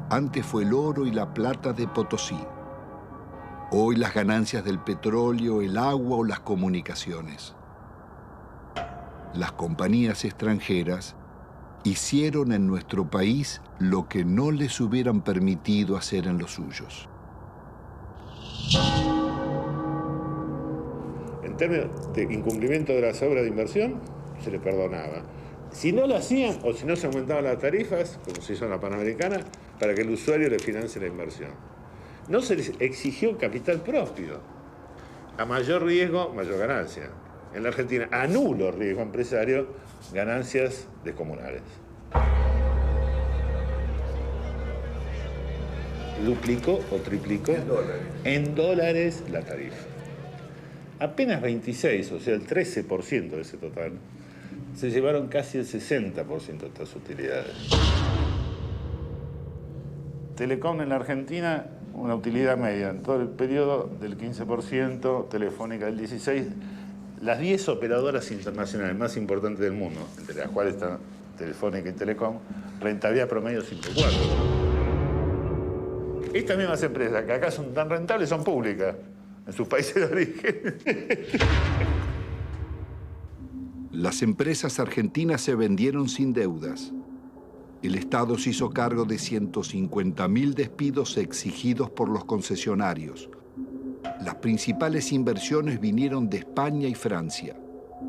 Antes fue el oro y la plata de Potosí. Hoy las ganancias del petróleo, el agua o las comunicaciones. Las compañías extranjeras hicieron en nuestro país lo que no les hubieran permitido hacer en los suyos. En términos de incumplimiento de las obras de inversión, se les perdonaba. Si no lo hacían o si no se aumentaban las tarifas, como se hizo en la Panamericana, para que el usuario le financie la inversión. No se les exigió capital propio. A mayor riesgo, mayor ganancia. En la Argentina, a nulo riesgo empresario, ganancias descomunales. Duplicó o triplicó en dólares la tarifa. Apenas 26, o sea, el 13% de ese total, se llevaron casi el 60% de estas utilidades. Telecom en la Argentina, una utilidad media en todo el periodo del 15%, Telefónica del 16%. Las 10 operadoras internacionales más importantes del mundo, entre las cuales están Telefónica y Telecom, rentabilidad promedio 5,4. Estas mismas empresas, que acá son tan rentables, son públicas en sus países de origen. Las empresas argentinas se vendieron sin deudas. El Estado se hizo cargo de 150.000 despidos exigidos por los concesionarios. Las principales inversiones vinieron de España y Francia.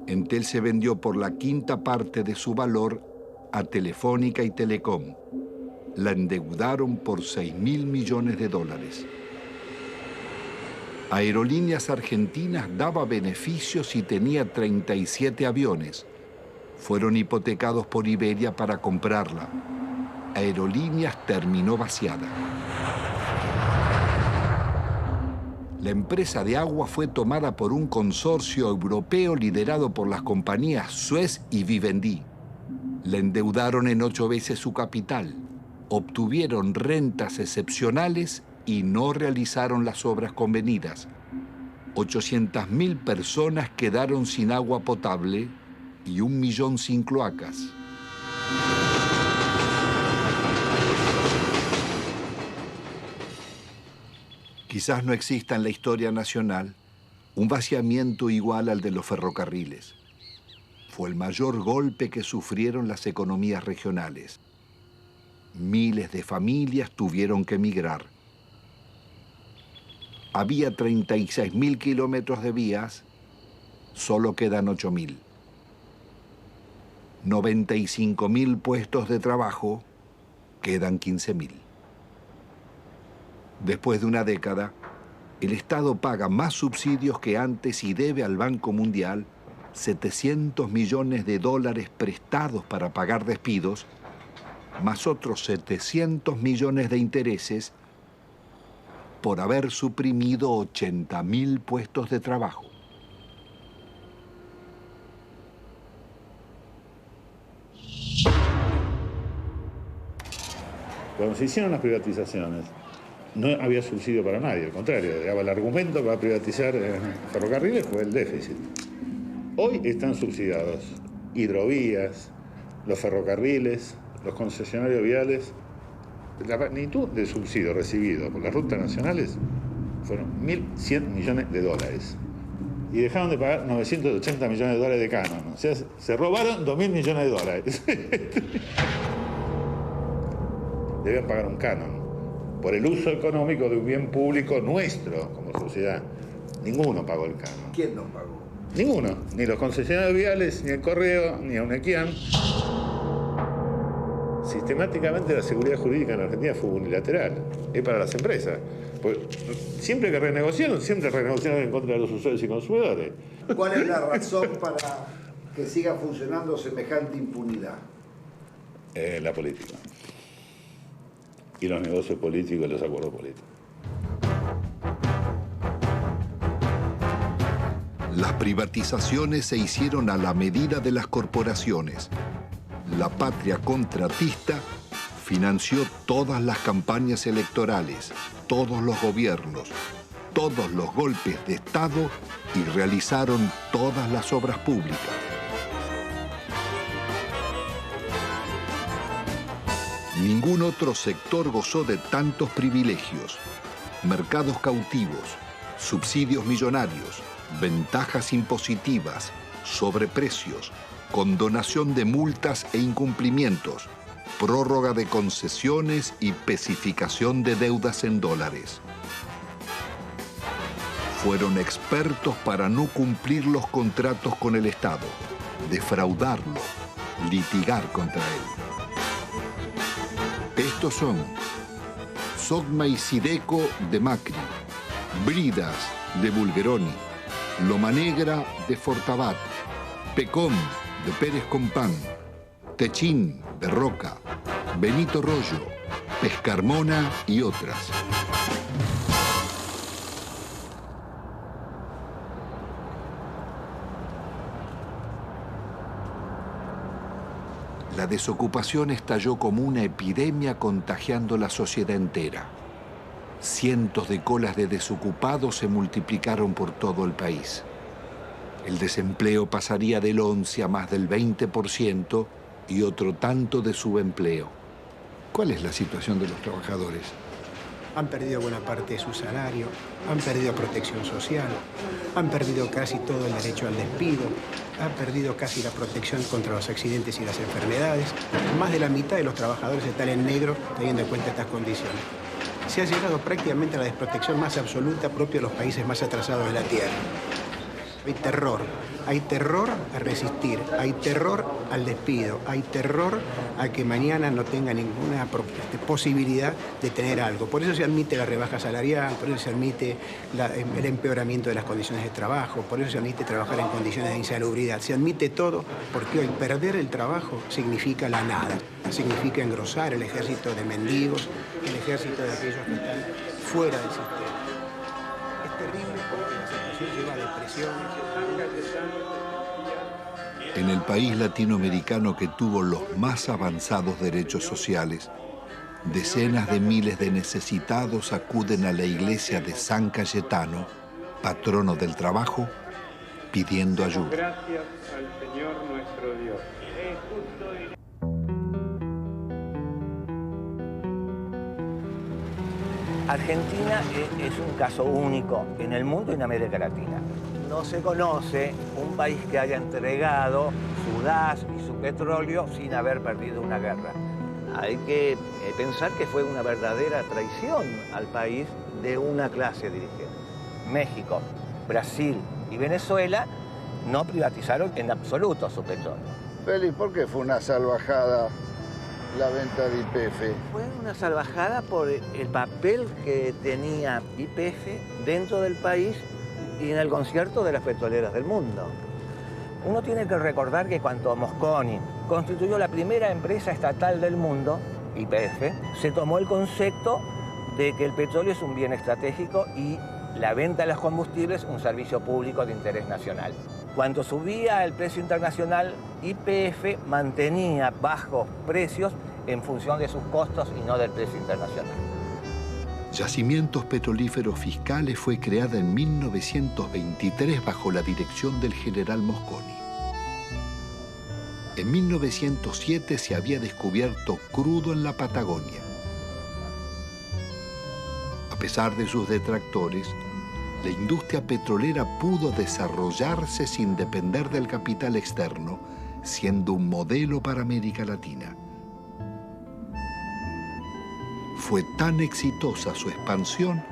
Entel se vendió por la quinta parte de su valor a Telefónica y Telecom. La endeudaron por 6.000 millones de dólares. Aerolíneas Argentinas daba beneficios y tenía 37 aviones. Fueron hipotecados por Iberia para comprarla. Aerolíneas terminó vaciada. La empresa de agua fue tomada por un consorcio europeo liderado por las compañías Suez y Vivendi. La endeudaron en 8 veces su capital. Obtuvieron rentas excepcionales y no realizaron las obras convenidas. 800.000 personas quedaron sin agua potable y 1 millón sin cloacas. Quizás no exista en la historia nacional un vaciamiento igual al de los ferrocarriles. Fue el mayor golpe que sufrieron las economías regionales. Miles de familias tuvieron que emigrar. Había 36.000 kilómetros de vías, solo quedan 8.000. 95.000 puestos de trabajo, quedan 15.000. Después de una década, el Estado paga más subsidios que antes y debe al Banco Mundial 700 millones de dólares prestados para pagar despidos, más otros 700 millones de intereses por haber suprimido 80.000 puestos de trabajo. Cuando se hicieron las privatizaciones, no había subsidio para nadie, al contrario, el argumento para privatizar ferrocarriles fue el déficit. Hoy están subsidiados hidrovías, los ferrocarriles, los concesionarios viales. La magnitud de subsidio recibido por las rutas nacionales fueron 1.100 millones de dólares. Y dejaron de pagar 980 millones de dólares de canon. O sea, se robaron 2.000 millones de dólares. Deben pagar un canon por el uso económico de un bien público nuestro como sociedad. Ninguno pagó el canon. ¿Quién no pagó? Ninguno. Ni los concesionarios viales, ni el Correo, ni Unequian. Sistemáticamente la seguridad jurídica en Argentina fue unilateral. Es para las empresas. Pues, siempre que renegociaron en contra de los usuarios y consumidores. ¿Cuál es la razón para que siga funcionando semejante impunidad? La política. Y los negocios políticos y los acuerdos políticos. Las privatizaciones se hicieron a la medida de las corporaciones. La patria contratista financió todas las campañas electorales, todos los gobiernos, todos los golpes de Estado y realizaron todas las obras públicas. Ningún otro sector gozó de tantos privilegios, mercados cautivos, subsidios millonarios, ventajas impositivas, sobreprecios, condonación de multas e incumplimientos, prórroga de concesiones y especificación de deudas en dólares. Fueron expertos para no cumplir los contratos con el Estado, defraudarlo, litigar contra él. Estos son Sogma y Sideco de Macri, Bridas de Bulgeroni, Loma Negra de Fortabat, Pecom de Pérez Compán, Techín de Roca, Benito Rollo, Pescarmona y otras. La desocupación estalló como una epidemia contagiando la sociedad entera. Cientos de colas de desocupados se multiplicaron por todo el país. El desempleo pasaría del 11 a más del 20% y otro tanto de subempleo. ¿Cuál es la situación de los trabajadores? Han perdido buena parte de su salario, han perdido protección social, han perdido casi todo el derecho al despido, han perdido casi la protección contra los accidentes y las enfermedades. Más de la mitad de los trabajadores están en negro teniendo en cuenta estas condiciones. Se ha llegado prácticamente a la desprotección más absoluta propia de los países más atrasados de la Tierra. Hay terror a resistir, hay terror al despido, hay terror a que mañana no tenga ninguna posibilidad de tener algo. Por eso se admite la rebaja salarial, por eso se admite el empeoramiento de las condiciones de trabajo, por eso se admite trabajar en condiciones de insalubridad. Se admite todo porque hoy perder el trabajo significa la nada, significa engrosar el ejército de mendigos, el ejército de aquellos que están fuera del sistema. Es terrible porque la situación lleva a depresiones. En el país latinoamericano que tuvo los más avanzados derechos sociales, decenas de miles de necesitados acuden a la iglesia de San Cayetano, patrono del trabajo, pidiendo ayuda. Gracias al Señor nuestro Dios. Argentina es un caso único en el mundo y en América Latina. No se conoce un país que haya entregado su gas y su petróleo sin haber perdido una guerra. Hay que pensar que fue una verdadera traición al país de una clase dirigente. México, Brasil y Venezuela no privatizaron en absoluto su petróleo. Félix, ¿por qué fue una salvajada la venta de YPF? Fue una salvajada por el papel que tenía YPF dentro del país y en el concierto de las petroleras del mundo. Uno tiene que recordar que cuando Mosconi constituyó la primera empresa estatal del mundo, YPF, se tomó el concepto de que el petróleo es un bien estratégico y la venta de los combustibles un servicio público de interés nacional. Cuando subía el precio internacional, YPF mantenía bajos precios en función de sus costos y no del precio internacional. Yacimientos Petrolíferos Fiscales fue creada en 1923 bajo la dirección del general Mosconi. En 1907 se había descubierto crudo en la Patagonia. A pesar de sus detractores, la industria petrolera pudo desarrollarse sin depender del capital externo, siendo un modelo para América Latina. Fue tan exitosa su expansión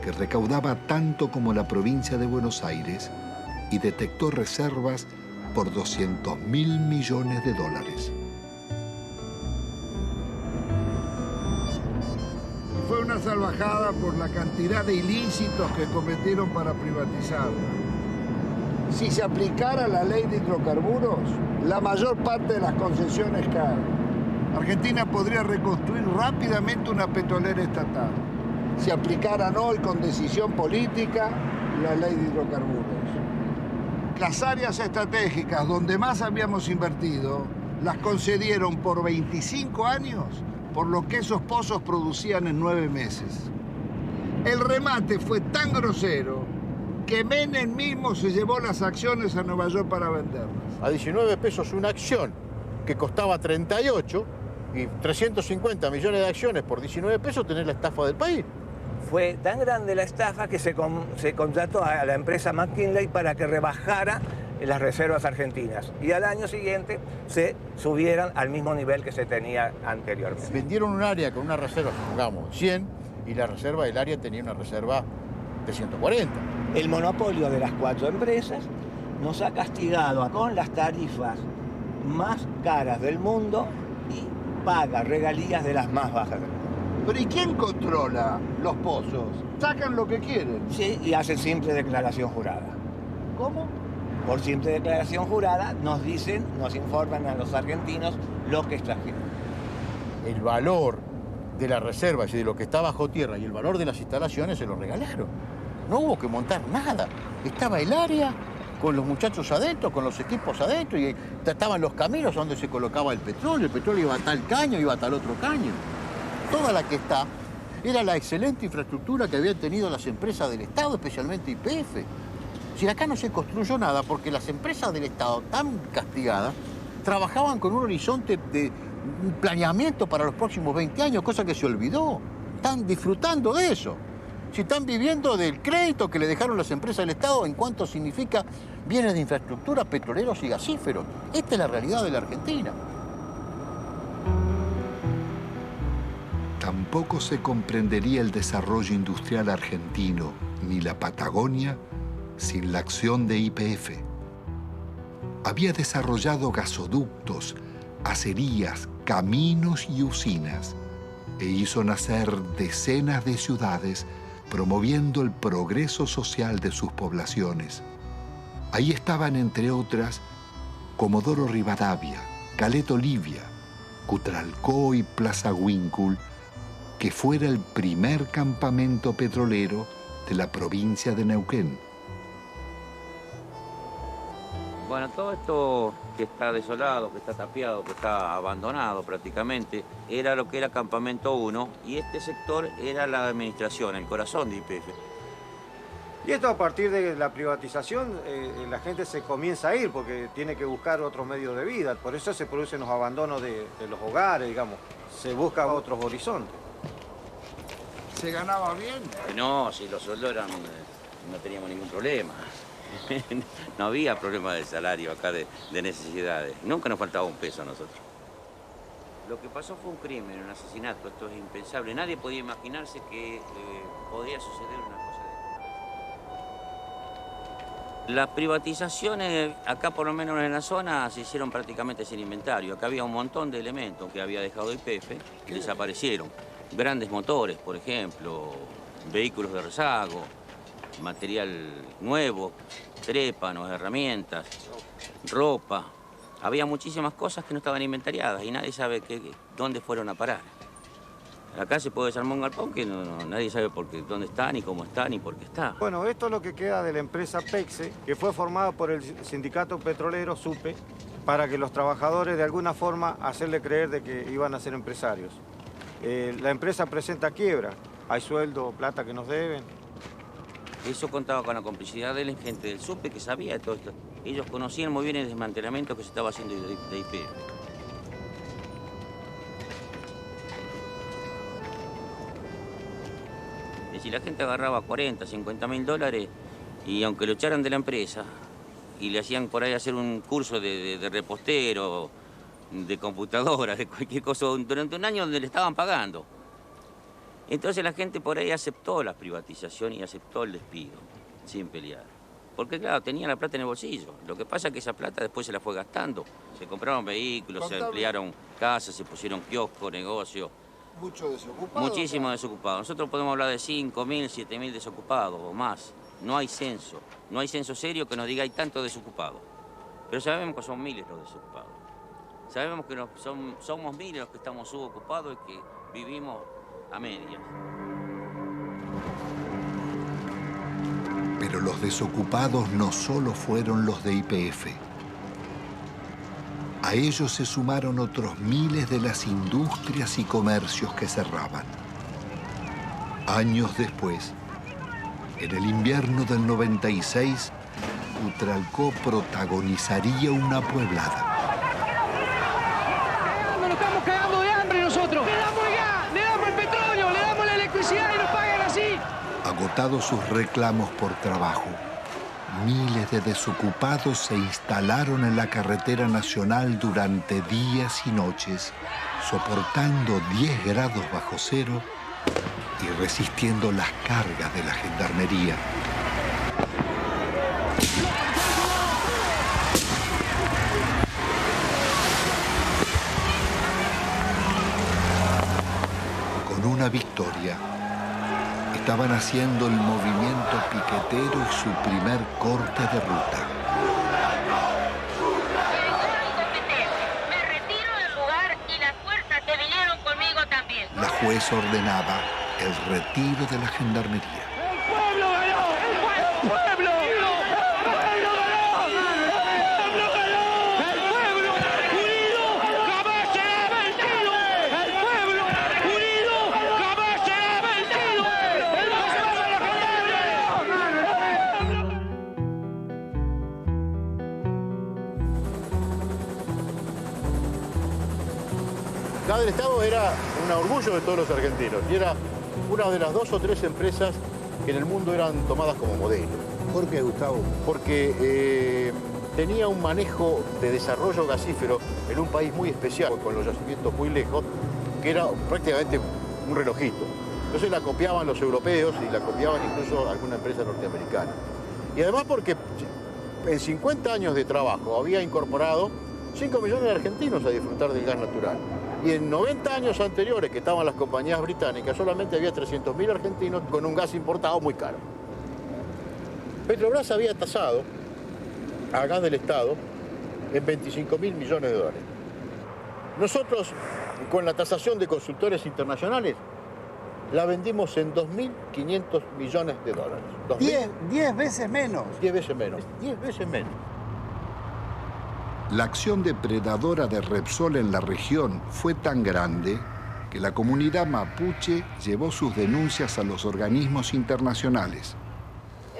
que recaudaba tanto como la provincia de Buenos Aires y detectó reservas por $200.000 millones. Fue una salvajada por la cantidad de ilícitos que cometieron para privatizarla. Si se aplicara la ley de hidrocarburos, la mayor parte de las concesiones caen. Argentina podría reconstruir rápidamente una petrolera estatal si aplicaran hoy con decisión política la ley de hidrocarburos. Las áreas estratégicas donde más habíamos invertido las concedieron por 25 años por lo que esos pozos producían en 9 meses. El remate fue tan grosero que Menem mismo se llevó las acciones a Nueva York para venderlas. A 19 pesos una acción que costaba 38 y 350 millones de acciones por 19 pesos, tenés la estafa del país. Fue tan grande la estafa que se contrató a la empresa McKinley para que rebajara las reservas argentinas y al año siguiente se subieran al mismo nivel que se tenía anteriormente. Vendieron un área con una reserva, supongamos, 100, y la reserva del área tenía una reserva de 140. El monopolio de las 4 empresas nos ha castigado con las tarifas más caras del mundo y paga regalías de las más bajas del mundo. ¿Pero y quién controla los pozos? Sacan lo que quieren. Sí, y hacen simple declaración jurada. ¿Cómo? Por simple declaración jurada nos dicen, nos informan a los argentinos lo que está haciendo. El valor de las reservas y de lo que está bajo tierra y el valor de las instalaciones se lo regalaron. No hubo que montar nada. Estaba el área con los muchachos adentro, con los equipos adentro, y estaban los caminos donde se colocaba el petróleo iba a tal caño, iba a tal otro caño. Toda la que está era la excelente infraestructura que habían tenido las empresas del Estado, especialmente YPF. Si acá no se construyó nada porque las empresas del Estado, tan castigadas, trabajaban con un horizonte de planeamiento para los próximos 20 años, cosa que se olvidó. Están disfrutando de eso. Si están viviendo del crédito que le dejaron las empresas del Estado en cuanto significa bienes de infraestructura, petroleros y gasíferos. Esta es la realidad de la Argentina. Tampoco se comprendería el desarrollo industrial argentino ni la Patagonia sin la acción de YPF. Había desarrollado gasoductos, acerías, caminos y usinas e hizo nacer decenas de ciudades promoviendo el progreso social de sus poblaciones. Ahí estaban, entre otras, Comodoro Rivadavia, Caleta Olivia, Cutralcó y Plaza Huíncul, que fuera el primer campamento petrolero de la provincia de Neuquén. Bueno, todo esto que está desolado, que está tapiado, que está abandonado prácticamente, era lo que era Campamento 1 y este sector era la administración, el corazón de YPF. Y esto a partir de la privatización, la gente se comienza a ir porque tiene que buscar otros medios de vida. Por eso se producen los abandonos de los hogares, digamos. Se buscan otros horizontes. ¿Se ganaba bien? No, si los sueldos eran, no teníamos ningún problema. No había problema de salario acá, de necesidades. Nunca nos faltaba un peso a nosotros. Lo que pasó fue un crimen, un asesinato. Esto es impensable. Nadie podía imaginarse que podría suceder una cosa de Las privatizaciones, acá por lo menos en la zona, se hicieron prácticamente sin inventario. Acá había un montón de elementos que había dejado YPF que desaparecieron. Grandes motores, por ejemplo, vehículos de rezago, material nuevo, trépanos, herramientas, ropa. Había muchísimas cosas que no estaban inventariadas y nadie sabe dónde fueron a parar. Acá se puede desarmar un galpón que nadie sabe dónde está, ni cómo está, ni por qué está. Bueno, esto es lo que queda de la empresa PEXE, que fue formada por el sindicato petrolero SUPE, para que los trabajadores de alguna forma hacerle creer de que iban a ser empresarios. La empresa presenta quiebra, hay sueldo, plata que nos deben. Eso contaba con la complicidad de la gente del SUPE que sabía de todo esto. Ellos conocían muy bien el desmantelamiento que se estaba haciendo de YPF. Si la gente agarraba 40, 50 mil dólares y aunque lo echaran de la empresa y le hacían por ahí hacer un curso de repostero, de computadora, de cualquier cosa, durante un año donde le estaban pagando. Entonces la gente por ahí aceptó la privatización y aceptó el despido, sin pelear. Porque claro, tenía la plata en el bolsillo. Lo que pasa es que esa plata después se la fue gastando. Se compraron vehículos, se ampliaron casas, se pusieron kioscos, negocios. ¿Mucho desocupado? Muchísimo desocupado. Nosotros podemos hablar de 5.000, 7.000 desocupados o más. No hay censo. No hay censo serio que nos diga hay tantos desocupados. Pero sabemos que son miles los desocupados. Sabemos que somos miles los que estamos subocupados y que vivimos a medias. Pero los desocupados no solo fueron los de YPF. A ellos se sumaron otros miles de las industrias y comercios que cerraban. Años después, en el invierno del 96, Utralcó protagonizaría una pueblada. Nos estamos cagando de hambre nosotros. Le damos el gas, le damos el petróleo, le damos la electricidad y nos pagan así. Agotados sus reclamos por trabajo, miles de desocupados se instalaron en la carretera nacional durante días y noches, soportando 10 grados bajo cero y resistiendo las cargas de la gendarmería. Con una victoria, estaban haciendo el movimiento piquetero y su primer corte de ruta. Me retiro del lugar y las fuerzas que vinieron conmigo también. La juez ordenaba el retiro de la gendarmería. ¡El pueblo ganó! ¡El pueblo! ¡El pueblo ganó! ¡El pueblo ganó! ¡El pueblo unido jamás será vencido! ¡El pueblo unido jamás será vencido! ¡El pueblo de la La del Estado era un orgullo de todos los argentinos y era una de las 2 o 3 empresas que en el mundo eran tomadas como modelo. ¿Por qué, Gustavo? Porque tenía un manejo de desarrollo gasífero en un país muy especial, con los yacimientos muy lejos, que era prácticamente un relojito. Entonces la copiaban los europeos y la copiaban incluso alguna empresa norteamericana. Y además porque en 50 años de trabajo había incorporado 5 millones de argentinos a disfrutar del gas natural. Y en 90 años anteriores que estaban las compañías británicas, solamente había 300.000 argentinos con un gas importado muy caro. Petrobras había tasado a gas del Estado en 25.000 millones de dólares. Nosotros, con la tasación de consultores internacionales, la vendimos en 2.500 millones de dólares. 10 veces menos. 10 veces menos. 10 veces menos. La acción depredadora de Repsol en la región fue tan grande que la comunidad mapuche llevó sus denuncias a los organismos internacionales.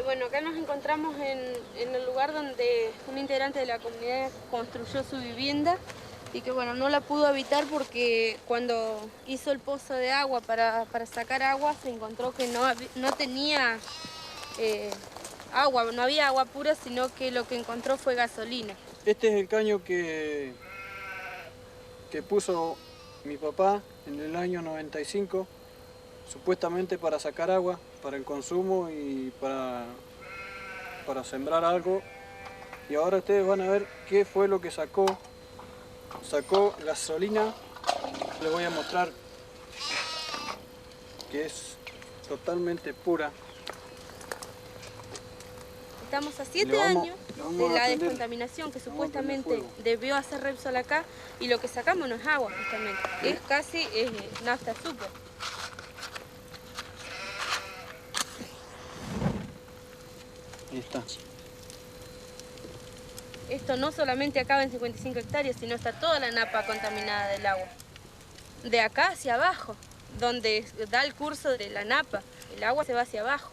Bueno, acá nos encontramos en el lugar donde un integrante de la comunidad construyó su vivienda y que bueno, no la pudo habitar porque cuando hizo el pozo de agua para sacar agua se encontró que no tenía agua, no había agua pura, sino que lo que encontró fue gasolina. Este es el caño que puso mi papá en el año 95, supuestamente para sacar agua, para el consumo y para para sembrar algo. Y ahora ustedes van a ver qué fue lo que sacó. Sacó gasolina. Les voy a mostrar que es totalmente pura. Estamos a 7 años de la descontaminación que supuestamente debió hacer Repsol acá, y lo que sacamos no es agua, justamente. Es casi nafta azúcar. Ahí está. Esto no solamente acaba en 55 hectáreas, sino está toda la napa contaminada del agua. De acá hacia abajo, donde da el curso de la napa, el agua se va hacia abajo.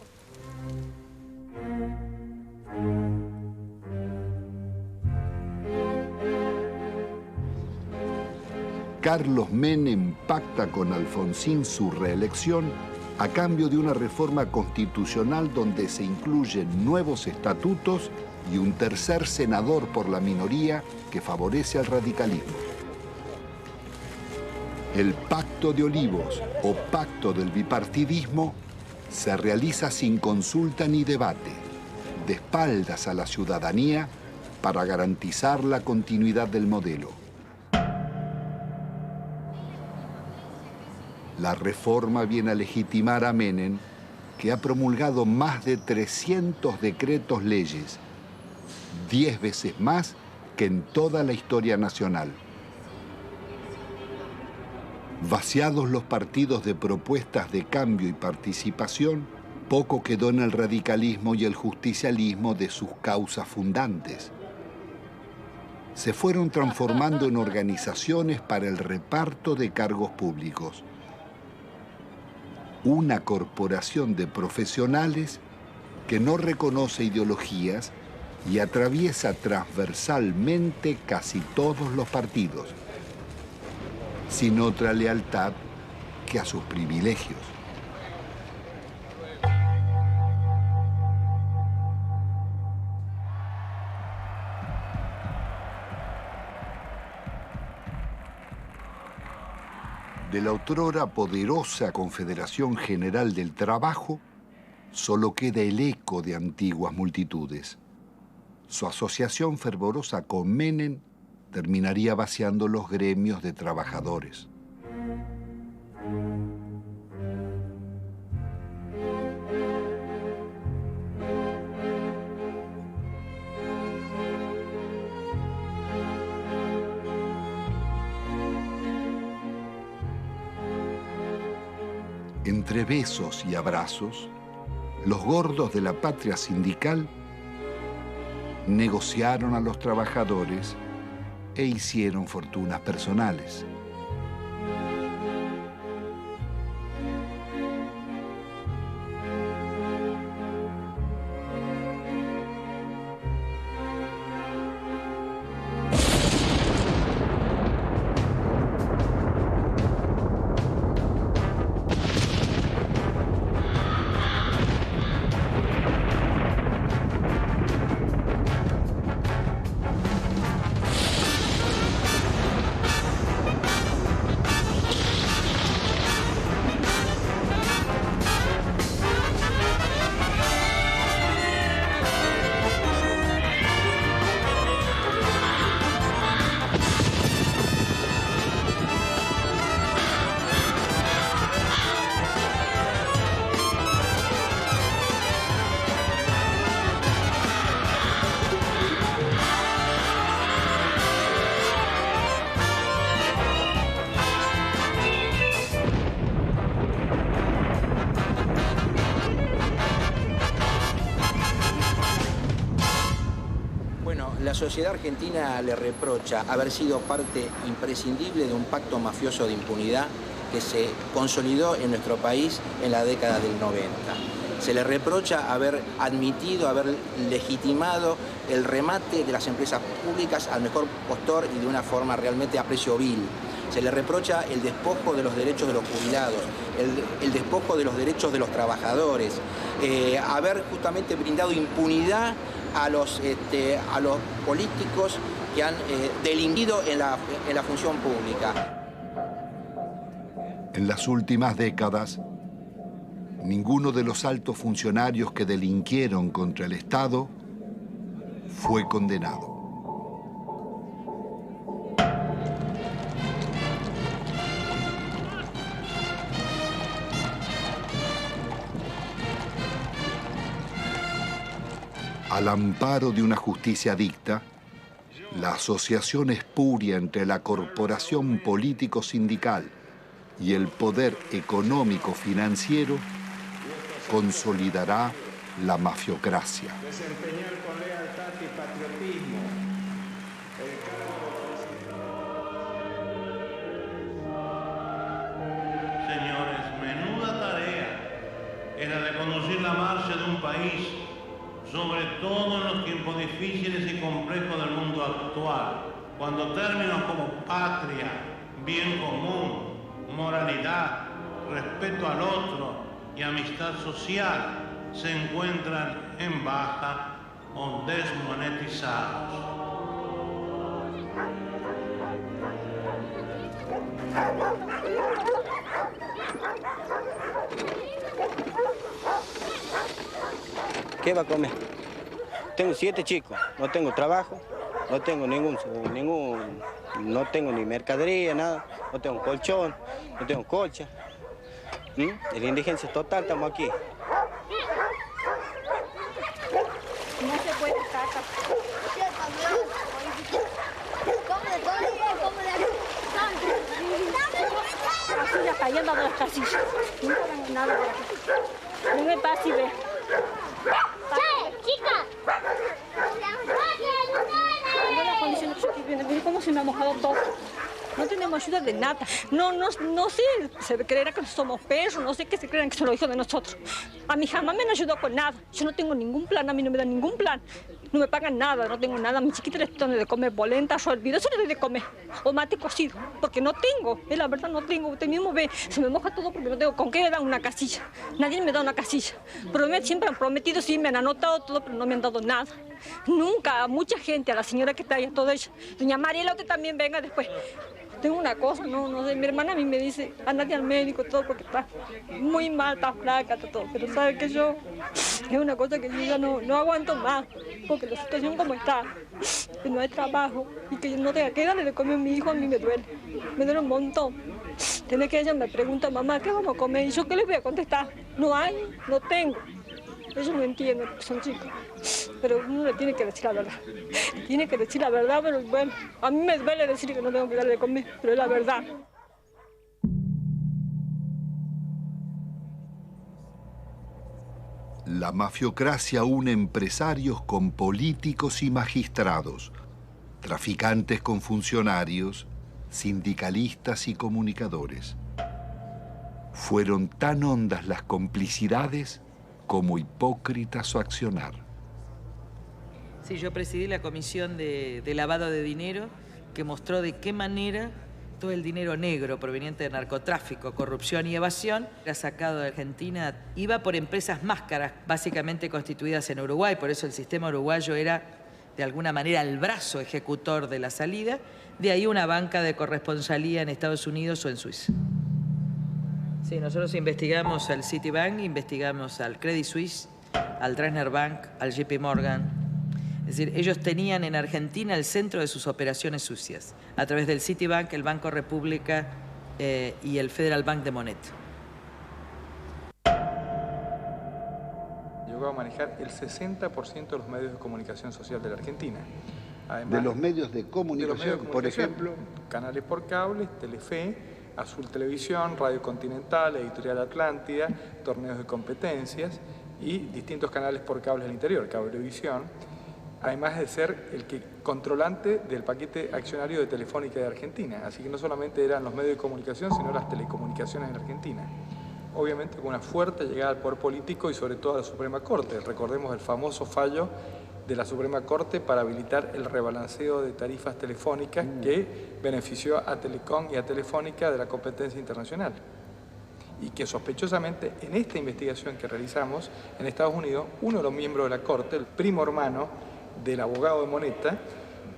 Carlos Menem pacta con Alfonsín su reelección a cambio de una reforma constitucional donde se incluyen nuevos estatutos y un tercer senador por la minoría que favorece al radicalismo. El Pacto de Olivos o Pacto del Bipartidismo se realiza sin consulta ni debate, de espaldas a la ciudadanía para garantizar la continuidad del modelo. La reforma viene a legitimar a Menem, que ha promulgado más de 300 decretos leyes, 10 veces más que en toda la historia nacional. Vaciados los partidos de propuestas de cambio y participación, poco quedó en el radicalismo y el justicialismo de sus causas fundantes. Se fueron transformando en organizaciones para el reparto de cargos públicos. Una corporación de profesionales que no reconoce ideologías y atraviesa transversalmente casi todos los partidos, sin otra lealtad que a sus privilegios. De la otrora poderosa Confederación General del Trabajo, solo queda el eco de antiguas multitudes. Su asociación fervorosa con Menem terminaría vaciando los gremios de trabajadores. Entre besos y abrazos, los gordos de la patria sindical negociaron a los trabajadores e hicieron fortunas personales. La sociedad argentina le reprocha haber sido parte imprescindible de un pacto mafioso de impunidad que se consolidó en nuestro país en la década del 90. Se le reprocha haber admitido, haber legitimado el remate de las empresas públicas al mejor postor y de una forma realmente a precio vil. Se le reprocha el despojo de los derechos de los jubilados, el despojo de los derechos de los trabajadores, haber justamente brindado impunidad a los políticos que han delinquido en la función pública. En las últimas décadas, ninguno de los altos funcionarios que delinquieron contra el Estado fue condenado. Al amparo de una justicia dicta, la asociación espuria entre la corporación político-sindical y el poder económico-financiero consolidará la mafiocracia. Desempeñar con lealtad y patriotismo el cargo de Señores, menuda tarea era de conducir la marcha de un país, sobre todo en los tiempos difíciles y complejos del mundo actual, cuando términos como patria, bien común, moralidad, respeto al otro y amistad social se encuentran en baja o desmonetizados. ¿Qué va a comer? Tengo 7 chicos, no tengo trabajo, no tengo no tengo ni mercadería, nada, no tengo colchón, no tengo colcha. En la indigencia total estamos aquí. No se puede estar acá. Así ya cayendo de las casillas. Nunca dan nada por aquí. No me pasa y ve. ¡Chica! No la condición que yo estoy viendo, mire cómo se me ha mojado todo. No tenemos ayuda de nada. No sé, se creerá que somos perros, no sé qué se creerán que son los hijos de nosotros. A mí jamás me han ayudado con nada. Yo no tengo ningún plan, a mí no me dan ningún plan. No me pagan nada, no tengo nada. A mi chiquita les doy de comer polenta, olvido, eso les doy de comer. O mate cocido, porque no tengo. La verdad no tengo. Usted mismo ve, se me moja todo porque no tengo. ¿Con qué me dan una casilla? Nadie me da una casilla. Siempre han prometido, sí, me han anotado todo, pero no me han dado nada. Nunca, a mucha gente, a la señora que está ahí, a toda ella. Doña Mariela, usted también venga después. Tengo una cosa, no sé, mi hermana a mí me dice, andate al médico, todo, porque está muy mal, está flaca, todo. Pero sabe que yo, es una cosa que yo ya no aguanto más, porque la situación como está, que no hay trabajo y que yo no tenga que darle de comer a mi hijo, a mí me duele un montón. Tiene que ella me pregunta, mamá, ¿qué vamos a comer? Y yo, ¿qué les voy a contestar? No hay, no tengo. Ellos no entienden, son chicos. Pero uno le tiene que decir la verdad. Tiene que decir la verdad, pero bueno, a mí me duele decir que no tengo que darle de comer, pero es la verdad. La mafiocracia une empresarios con políticos y magistrados, traficantes con funcionarios, sindicalistas y comunicadores. Fueron tan hondas las complicidades como hipócrita su accionar. Sí, yo presidí la comisión de lavado de dinero que mostró de qué manera todo el dinero negro proveniente de narcotráfico, corrupción y evasión era sacado de Argentina. Iba por empresas máscaras, básicamente constituidas en Uruguay, por eso el sistema uruguayo era de alguna manera el brazo ejecutor de la salida, de ahí una banca de corresponsalía en Estados Unidos o en Suiza. Sí, nosotros investigamos al Citibank, investigamos al Credit Suisse, al Dresdner Bank, al JP Morgan. Es decir, ellos tenían en Argentina el centro de sus operaciones sucias, a través del Citibank, el Banco República y el Federal Bank de Moneta. Llegó a manejar el 60% de los medios de comunicación social de la Argentina. Además, de los medios de comunicación, por ejemplo, canales por cable, Telefe, Azul Televisión, Radio Continental, Editorial Atlántida, torneos de competencias y distintos canales por cable del interior, Cablevisión, además de ser el controlante del paquete accionario de Telefónica de Argentina. Así que no solamente eran los medios de comunicación, sino las telecomunicaciones en Argentina. Obviamente con una fuerte llegada al poder político y sobre todo a la Suprema Corte. Recordemos el famoso fallo de la Suprema Corte para habilitar el rebalanceo de tarifas telefónicas que benefició a Telecom y a Telefónica de la competencia internacional. Y que sospechosamente en esta investigación que realizamos en Estados Unidos, uno de los miembros de la Corte, el primo hermano del abogado de Moneta,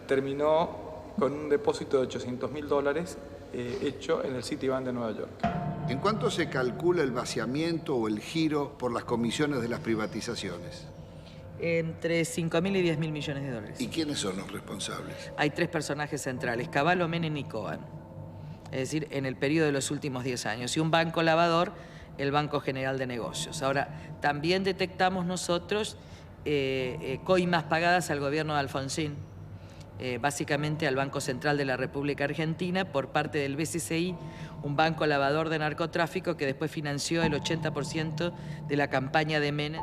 terminó con un depósito de $800.000 hecho en el Citibank de Nueva York. ¿En cuánto se calcula el vaciamiento o el giro por las comisiones de las privatizaciones? Entre 5.000 y 10.000 millones de dólares. ¿Y quiénes son los responsables? Hay 3 personajes centrales, Cavallo, Menem y Cohen. Es decir, en el periodo de los últimos 10 años. Y un banco lavador, el Banco General de Negocios. Ahora, también detectamos nosotros coimas pagadas al gobierno de Alfonsín, básicamente al Banco Central de la República Argentina, por parte del BCCI, un banco lavador de narcotráfico que después financió el 80% de la campaña de Menem.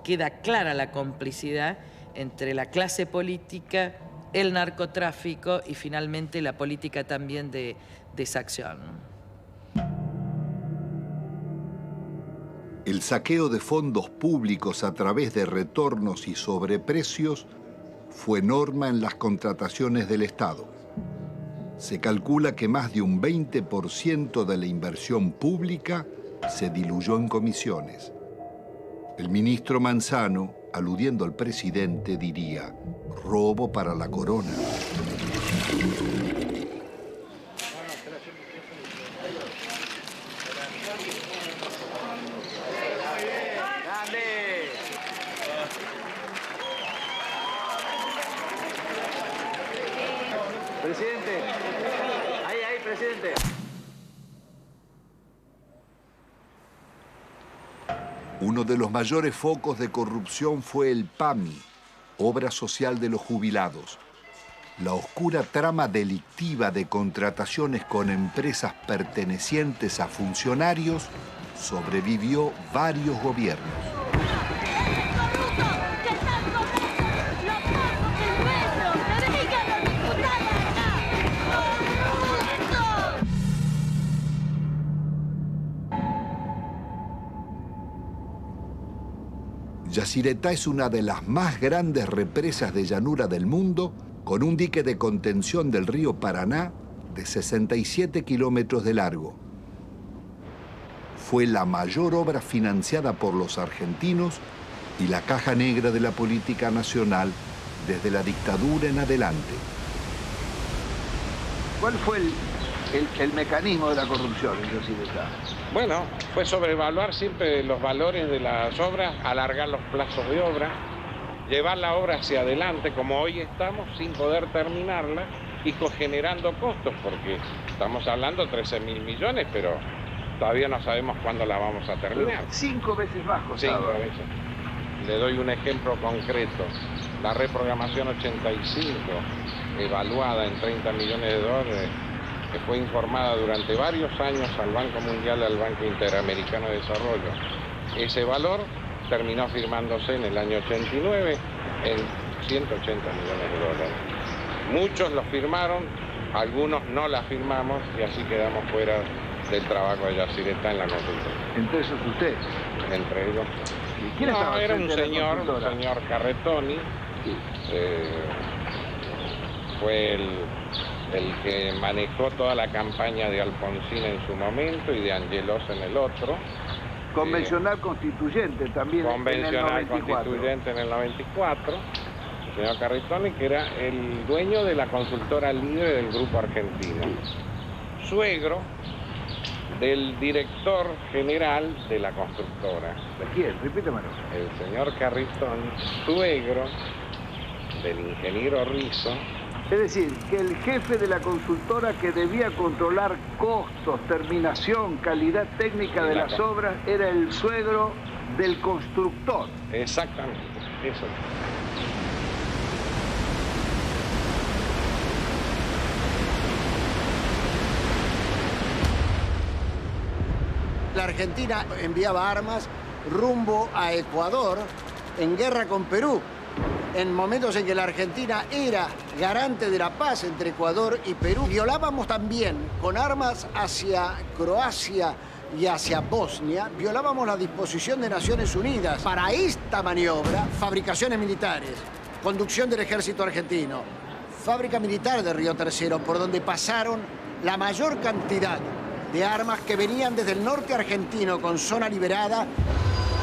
Queda clara la complicidad entre la clase política, el narcotráfico y finalmente la política también de exacción. El saqueo de fondos públicos a través de retornos y sobreprecios fue norma en las contrataciones del Estado. Se calcula que más de un 20% de la inversión pública se diluyó en comisiones. El ministro Manzano, aludiendo al presidente, diría: robo para la corona. Presidente, ahí, presidente. Uno de los mayores focos de corrupción fue el PAMI, Obra Social de los Jubilados. La oscura trama delictiva de contrataciones con empresas pertenecientes a funcionarios sobrevivió varios gobiernos. Yacyretá es una de las más grandes represas de llanura del mundo, con un dique de contención del río Paraná de 67 kilómetros de largo. Fue la mayor obra financiada por los argentinos y la caja negra de la política nacional desde la dictadura en adelante. ¿Cuál fue el mecanismo de la corrupción en Yacyretá? Bueno, fue sobrevaluar siempre los valores de las obras, alargar los plazos de obra, llevar la obra hacia adelante como hoy estamos sin poder terminarla y generando costos, porque estamos hablando de 13.000 millones, pero todavía no sabemos cuándo la vamos a terminar. 5 veces más costaba. 5 veces. Le doy un ejemplo concreto. La reprogramación 85, evaluada en 30 millones de dólares, que fue informada durante varios años al Banco Mundial y al Banco Interamericano de Desarrollo. Ese valor terminó firmándose en el año 89 en 180 millones de dólares. Muchos lo firmaron, algunos no la firmamos y así quedamos fuera del trabajo de Yacyretá en la consultora. ¿Entre esos usted? Entre ellos. ¿Y quién estaba era un frente a la señor consultora? Carretoni. Fue el que manejó toda la campaña de Alfonsín en su momento y de Angelos en el otro. Convencional constituyente también Convencional en el 94. constituyente en el 94. El señor Carretoni, que era el dueño de la consultora líder del Grupo Argentino. Suegro del director general de la constructora. ¿De quién? Repítemelo. El señor Carretoni, suegro del ingeniero Rizzo. Es decir, que el jefe de la consultora que debía controlar costos, terminación, calidad técnica de las obras, era el suegro del constructor. Exactamente, eso. La Argentina enviaba armas rumbo a Ecuador en guerra con Perú, en momentos en que la Argentina era garante de la paz entre Ecuador y Perú. Violábamos también con armas hacia Croacia y hacia Bosnia, violábamos la disposición de Naciones Unidas para esta maniobra, fabricaciones militares, conducción del ejército argentino, fábrica militar de Río Tercero, por donde pasaron la mayor cantidad de armas que venían desde el norte argentino con zona liberada.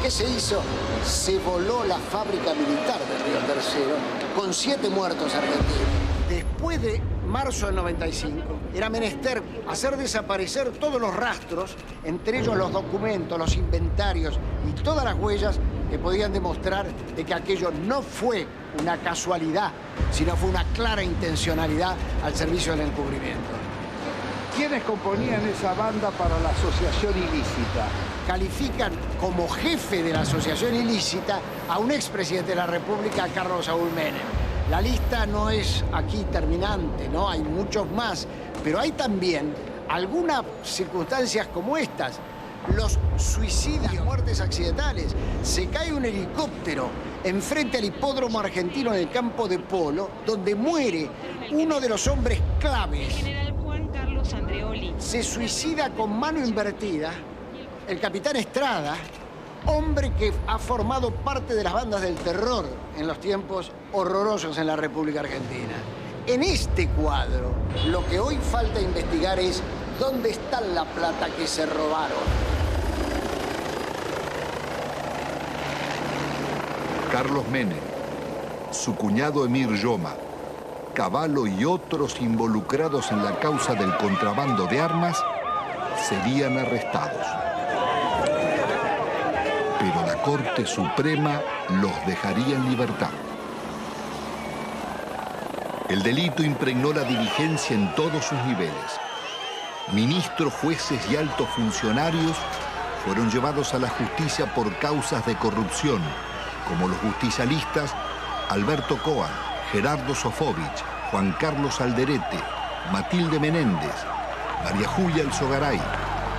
¿Qué se hizo? Se voló la fábrica militar de Río Tercero con 7 muertos argentinos. Después de marzo del 95, era menester hacer desaparecer todos los rastros, entre ellos los documentos, los inventarios y todas las huellas que podían demostrar de que aquello no fue una casualidad, sino fue una clara intencionalidad al servicio del encubrimiento. ¿Quiénes componían esa banda para la asociación ilícita? Califican como jefe de la asociación ilícita a un expresidente de la República, Carlos Saúl Menem. La lista no es aquí terminante, ¿no? Hay muchos más, pero hay también algunas circunstancias como estas. Los suicidios, muertes accidentales. Se cae un helicóptero enfrente al hipódromo argentino en el campo de polo, donde muere uno de los hombres claves. Se suicida con mano invertida el capitán Estrada, hombre que ha formado parte de las bandas del terror en los tiempos horrorosos en la República Argentina. En este cuadro, lo que hoy falta investigar es dónde está la plata que se robaron. Carlos Menem, su cuñado Emir Yoma, Cavallo y otros involucrados en la causa del contrabando de armas serían arrestados. Pero la Corte Suprema los dejaría en libertad. El delito impregnó la dirigencia en todos sus niveles. Ministros, jueces y altos funcionarios fueron llevados a la justicia por causas de corrupción, como los justicialistas Alberto Coan, Gerardo Sofovich, Juan Carlos Alderete, Matilde Menéndez, María Julia Alzogaray,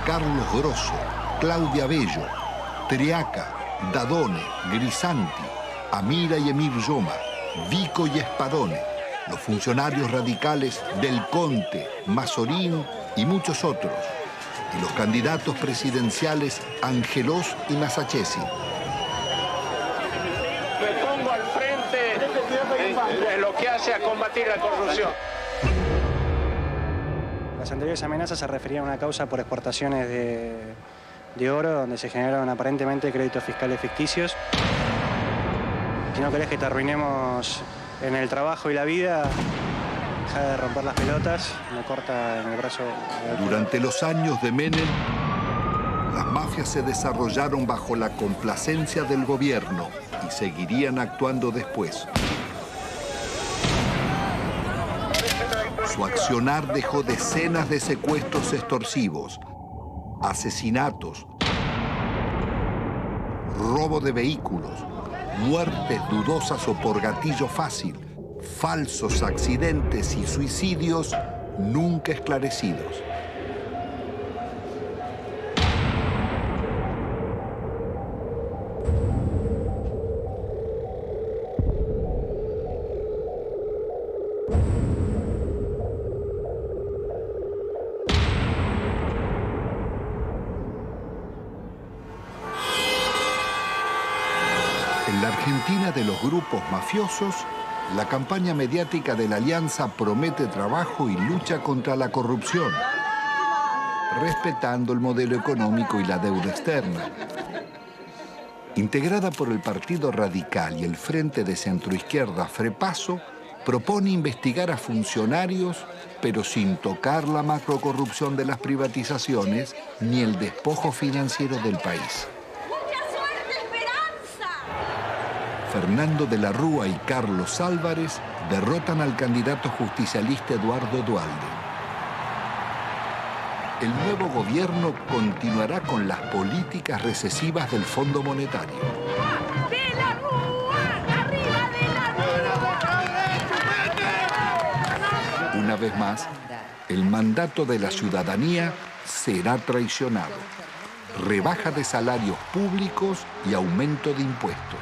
Carlos Grosso, Claudia Bello, Triaca, Dadone, Grisanti, Amira y Emir Yoma, Vico y Espadone, los funcionarios radicales Del Conte, Mazorín y muchos otros, y los candidatos presidenciales Angelós y Masachesi. Me pongo al frente de lo que hace a combatir la corrupción. Las anteriores amenazas se referían a una causa por exportaciones de oro, donde se generaron aparentemente créditos fiscales ficticios. Si no querés que te arruinemos en el trabajo y la vida, deja de romper las pelotas, me corta en el brazo. Durante los años de Menem, las mafias se desarrollaron bajo la complacencia del gobierno y seguirían actuando después. Su accionar dejó decenas de secuestros extorsivos, asesinatos, robo de vehículos, muertes dudosas o por gatillo fácil, falsos accidentes y suicidios nunca esclarecidos. En la Argentina de los grupos mafiosos, la campaña mediática de la Alianza promete trabajo y lucha contra la corrupción, respetando el modelo económico y la deuda externa. Integrada por el Partido Radical y el Frente de Centroizquierda Frepaso, propone investigar a funcionarios, pero sin tocar la macrocorrupción de las privatizaciones ni el despojo financiero del país. Fernando de la Rúa y Carlos Álvarez derrotan al candidato justicialista Eduardo Duhalde. El nuevo gobierno continuará con las políticas recesivas del Fondo Monetario. ¡De la Rúa! ¡Arriba de la Rúa! Una vez más, el mandato de la ciudadanía será traicionado. Rebaja de salarios públicos y aumento de impuestos.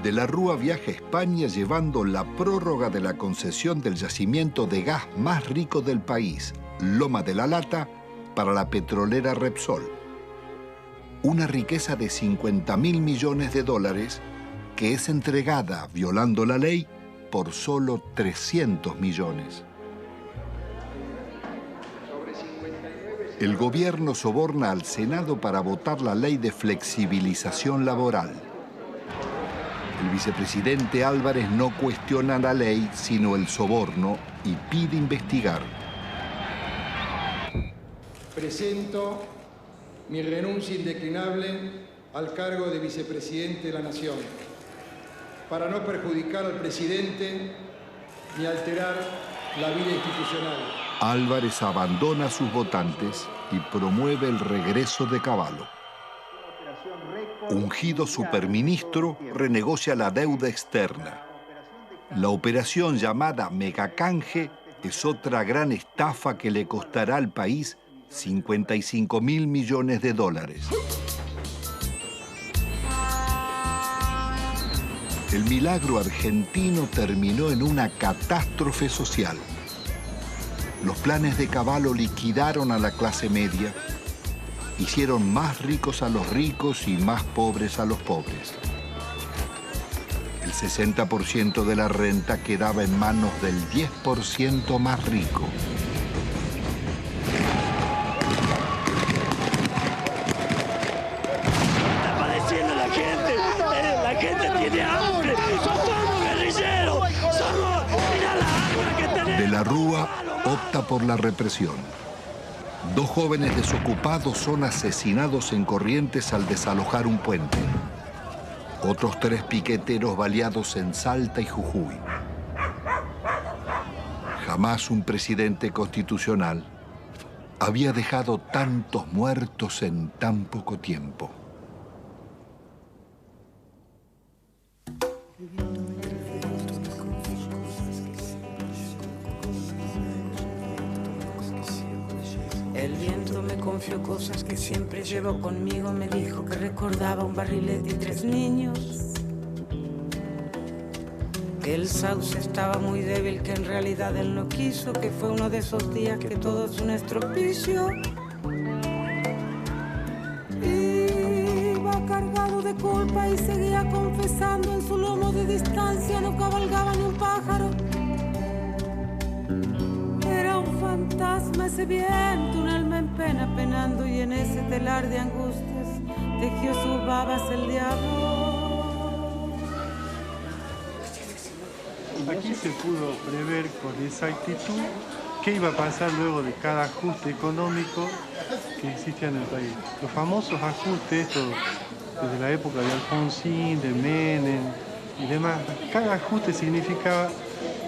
De la Rúa viaja a España llevando la prórroga de la concesión del yacimiento de gas más rico del país, Loma de la Lata, para la petrolera Repsol. Una riqueza de 50.000 millones de dólares que es entregada, violando la ley, por solo 300 millones. El gobierno soborna al Senado para votar la ley de flexibilización laboral. El vicepresidente Álvarez no cuestiona la ley, sino el soborno, y pide investigar. Presento mi renuncia indeclinable al cargo de vicepresidente de la Nación, para no perjudicar al presidente ni alterar la vida institucional. Álvarez abandona a sus votantes y promueve el regreso de Cavallo. Ungido superministro, renegocia la deuda externa. La operación llamada Megacanje es otra gran estafa que le costará al país 55.000 millones de dólares. El milagro argentino terminó en una catástrofe social. Los planes de Cavallo liquidaron a la clase media, hicieron más ricos a los ricos y más pobres a los pobres. El 60% de la renta quedaba en manos del 10% más rico. Está padeciendo la gente tiene hambre, somos guerrilleros, mira la hambre que tenemos. De la Rúa opta por la represión. 2 jóvenes desocupados son asesinados en Corrientes al desalojar un puente. Otros 3 piqueteros baleados en Salta y Jujuy. Jamás un presidente constitucional había dejado tantos muertos en tan poco tiempo. El viento me confió cosas que siempre llevo conmigo. Me dijo que recordaba un barrilete y 3 niños. Que el sauce estaba muy débil, que en realidad él no quiso. Que fue uno de esos días que todo es un estropicio. Iba cargado de culpa y seguía confesando. En su lomo de distancia no cabalgaba ni un pájaro. Era un fantasma ese viento, un alma en pena penando, y en ese telar de angustias tejió sus babas el diablo. Aquí se pudo prever con exactitud qué iba a pasar luego de cada ajuste económico que existía en el país. Los famosos ajustes, estos desde la época de Alfonsín, de Menem y demás, cada ajuste significaba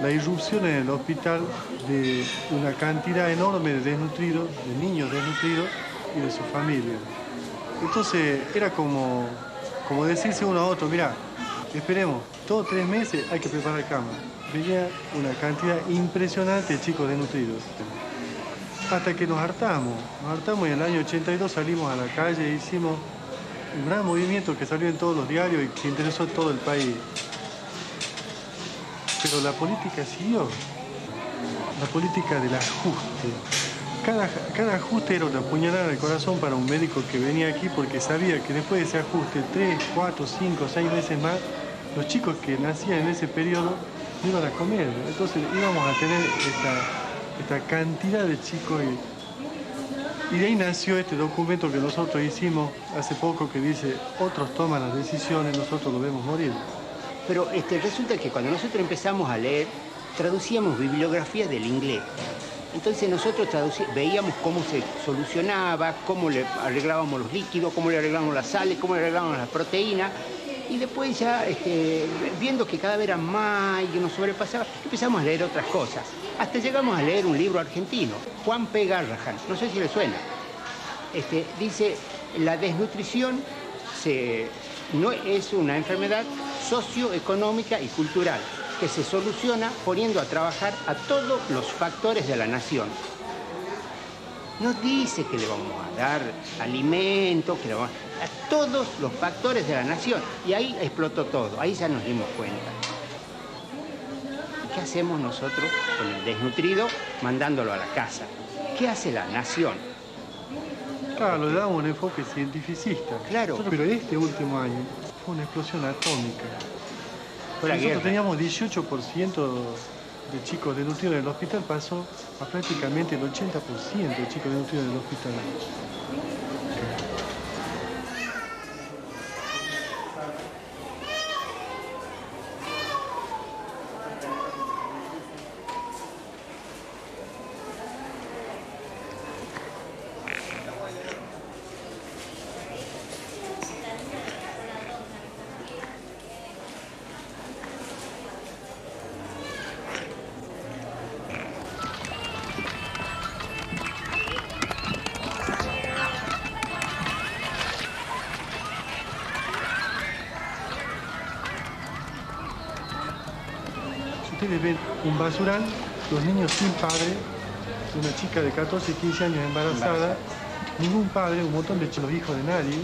la irrupción en el hospital de una cantidad enorme de desnutridos, de niños desnutridos y de sus familias. Entonces era como decirse uno a otro, mirá, esperemos, todos 3 meses hay que preparar cama. Venía una cantidad impresionante de chicos desnutridos. Hasta que nos hartamos y en el año 82 salimos a la calle e hicimos un gran movimiento que salió en todos los diarios y que interesó a todo el país. Pero la política siguió, la política del ajuste. Cada ajuste era una puñalada en el corazón para un médico que venía aquí porque sabía que después de ese ajuste, 3, 4, 5, 6 meses más, los chicos que nacían en ese periodo no iban a comer. Entonces íbamos a tener esta cantidad de chicos y de ahí nació este documento que nosotros hicimos hace poco que dice, otros toman las decisiones, nosotros lo vemos morir. Pero resulta que cuando nosotros empezamos a leer, traducíamos bibliografías del inglés. Entonces nosotros veíamos cómo se solucionaba, cómo le arreglábamos los líquidos, cómo le arreglábamos las sales, cómo le arreglábamos las proteínas. Y después ya, viendo que cada vez era más y que nos sobrepasaba, empezamos a leer otras cosas. Hasta llegamos a leer un libro argentino, Juan P. Garrahan, no sé si le suena. Dice, la desnutrición no es una enfermedad socioeconómica y cultural que se soluciona poniendo a trabajar a todos los factores de la nación. No dice que le vamos a dar alimento, que le vamos a todos los factores de la nación. Y ahí explotó todo, ahí ya nos dimos cuenta. ¿Qué hacemos nosotros con el desnutrido mandándolo a la casa? ¿Qué hace la nación? Claro, le damos un enfoque cientificista. Claro. Pero este último año fue una explosión atómica. Nosotros teníamos 18% de chicos desnutridos en el hospital, pasó a prácticamente el 80% de chicos desnutridos en el hospital. ustedes ven un basural, los niños sin padre, una chica de 14, 15 años embarazada, ningún padre, un montón de los hijos de nadie,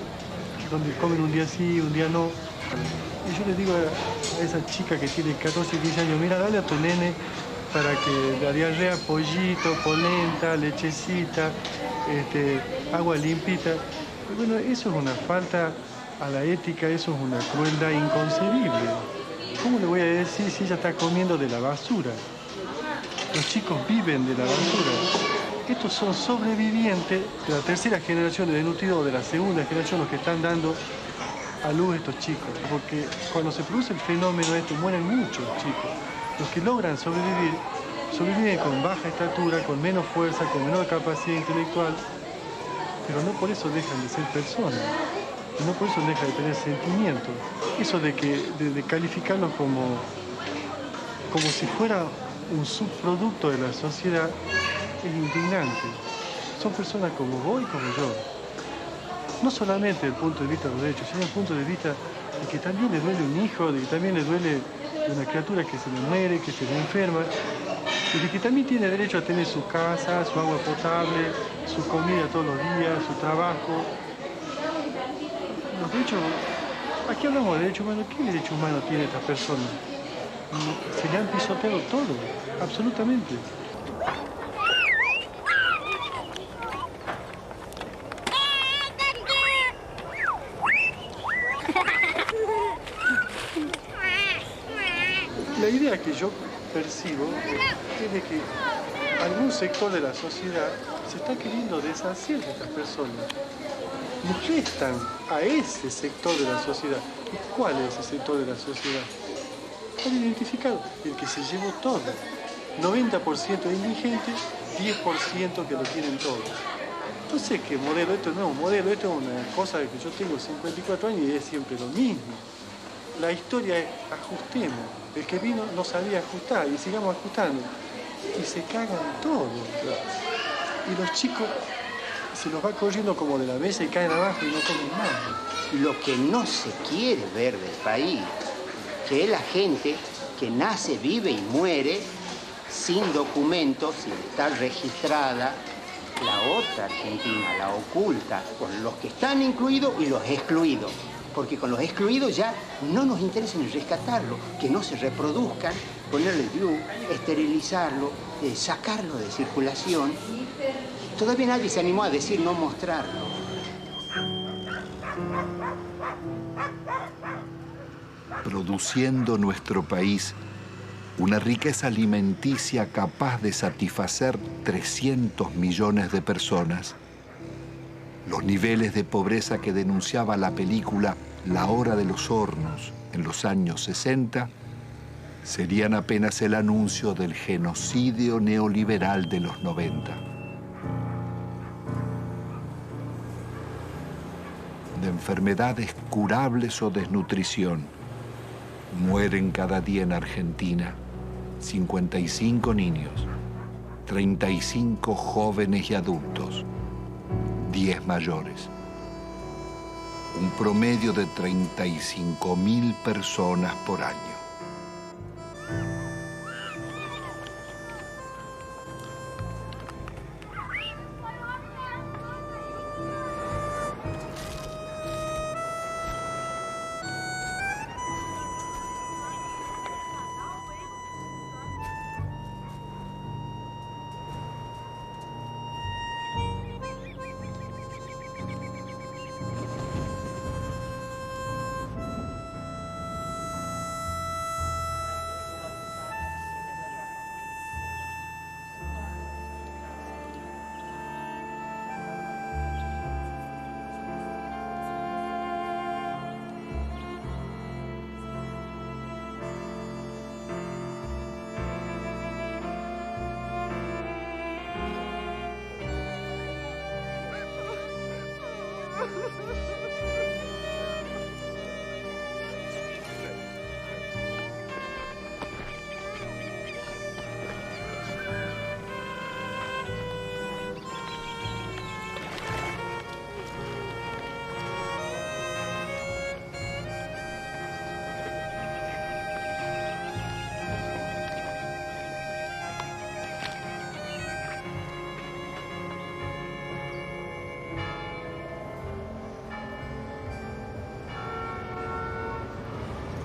donde comen un día sí, un día no. Y yo le digo a esa chica que tiene 14, 15 años, mira, dale a tu nene para que la diarrea, pollito, polenta, lechecita, agua limpita. Y bueno, eso es una falta a la ética, eso es una crueldad inconcebible. ¿Cómo le voy a decir si ella está comiendo de la basura? Los chicos viven de la basura. Estos son sobrevivientes de la tercera generación de desnutridos o de la segunda generación, los que están dando a luz estos chicos. Porque cuando se produce el fenómeno mueren muchos chicos. Los que logran sobrevivir, sobreviven con baja estatura, con menos fuerza, con menor capacidad intelectual, pero no por eso dejan de ser personas. Y no por eso dejan de tener sentimientos. Eso de calificarlos como si fuera un subproducto de la sociedad es indignante. Son personas como vos y como yo. No solamente desde el punto de vista de los derechos, sino desde el punto de vista de que también le duele un hijo, de que también le duele una criatura que se le muere, que se le enferma, y de que también tiene derecho a tener su casa, su agua potable, su comida todos los días, su trabajo. Los derechos, aquí hablamos de derechos humanos. ¿Qué derecho humano tiene esta persona? Se le han pisoteado todo, absolutamente. La idea que yo percibo es de que algún sector de la sociedad se está queriendo deshacer de estas personas. Molestan a ese sector de la sociedad. ¿Y cuál es ese sector de la sociedad? Está identificado, el que se llevó todo. 90% indigentes, 10% que lo tienen todo. No sé qué modelo, esto no es un modelo, esto es una cosa que yo tengo 54 años y es siempre lo mismo. La historia es ajustemos. El que vino no sabía ajustar y sigamos ajustando. Y se cagan todo. Y los chicos se los va corriendo como de la mesa y caen abajo y no comen nada. Lo que no se quiere ver del país, que es la gente que nace, vive y muere sin documentos, sin estar registrada, la otra Argentina, la oculta, con los que están incluidos y los excluidos. Porque con los excluidos ya no nos interesa ni rescatarlo, que no se reproduzcan, ponerle DIU, esterilizarlo, sacarlo de circulación. Todavía nadie se animó a decir no mostrarlo. Produciendo nuestro país una riqueza alimenticia capaz de satisfacer 300 millones de personas. Los niveles de pobreza que denunciaba la película La Hora de los Hornos en los años 60 serían apenas el anuncio del genocidio neoliberal de los 90. De enfermedades curables o desnutrición, mueren cada día en Argentina 55 niños, 35 jóvenes y adultos, 10 mayores. Un promedio de 35.000 personas por año.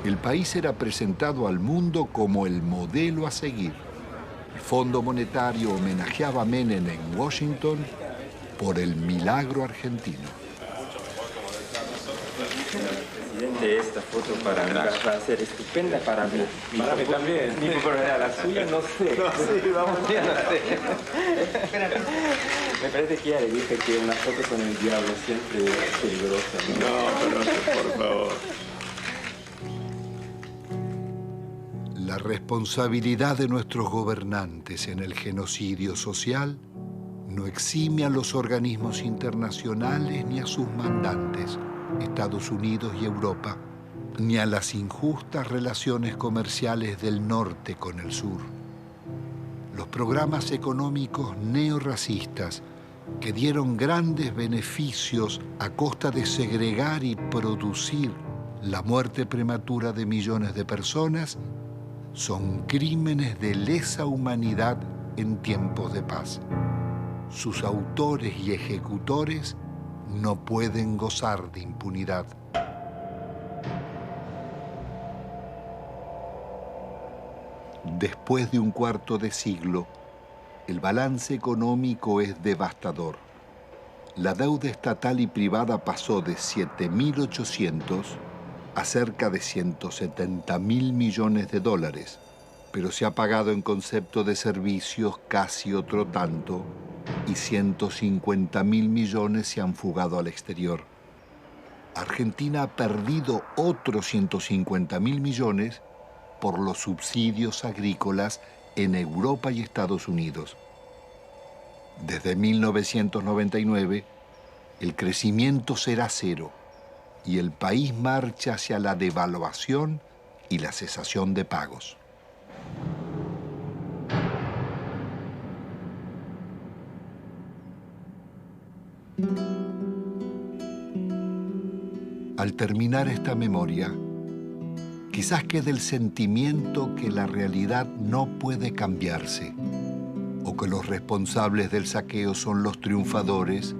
el país era presentado al mundo como el modelo a seguir. El Fondo Monetario homenajeaba a Menem en Washington por el milagro argentino. Presidente, esta foto para mí va a ser estupenda para mí. Para mí también. Mi popularidad, la suya no sé. No sé, vamos a ver. Me parece que ya le dije que una foto con el diablo siempre es peligrosa. No, por favor. La responsabilidad de nuestros gobernantes en el genocidio social no exime a los organismos internacionales ni a sus mandantes, Estados Unidos y Europa, ni a las injustas relaciones comerciales del norte con el sur. Los programas económicos neorracistas que dieron grandes beneficios a costa de segregar y producir la muerte prematura de millones de personas son crímenes de lesa humanidad en tiempos de paz. Sus autores y ejecutores no pueden gozar de impunidad. Después de un cuarto de siglo, el balance económico es devastador. La deuda estatal y privada pasó de 7.800 a cerca de 170.000 millones de dólares, pero se ha pagado en concepto de servicios casi otro tanto y 150.000 millones se han fugado al exterior. Argentina ha perdido otros 150.000 millones por los subsidios agrícolas en Europa y Estados Unidos. Desde 1999, el crecimiento será cero y el país marcha hacia la devaluación y la cesación de pagos. Al terminar esta memoria, quizás quede el sentimiento que la realidad no puede cambiarse, o que los responsables del saqueo son los triunfadores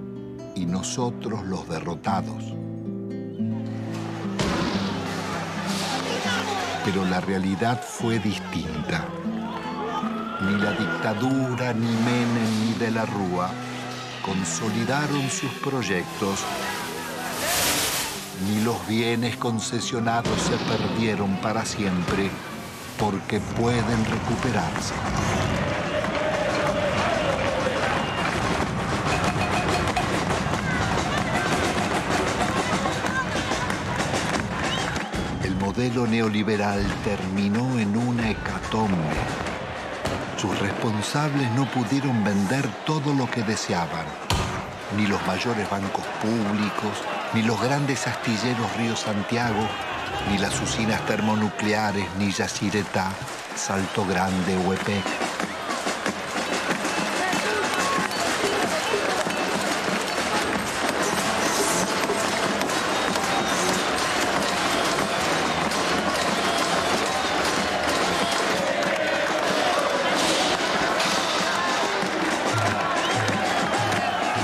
y nosotros los derrotados. Pero la realidad fue distinta. Ni la dictadura, ni Menem, ni de la Rúa consolidaron sus proyectos, ni los bienes concesionados se perdieron para siempre, porque pueden recuperarse. El modelo neoliberal terminó en una hecatombe. Sus responsables no pudieron vender todo lo que deseaban, ni los mayores bancos públicos, ni los grandes astilleros Río Santiago, ni las usinas termonucleares, ni Yacyretá, Salto Grande o EPEC.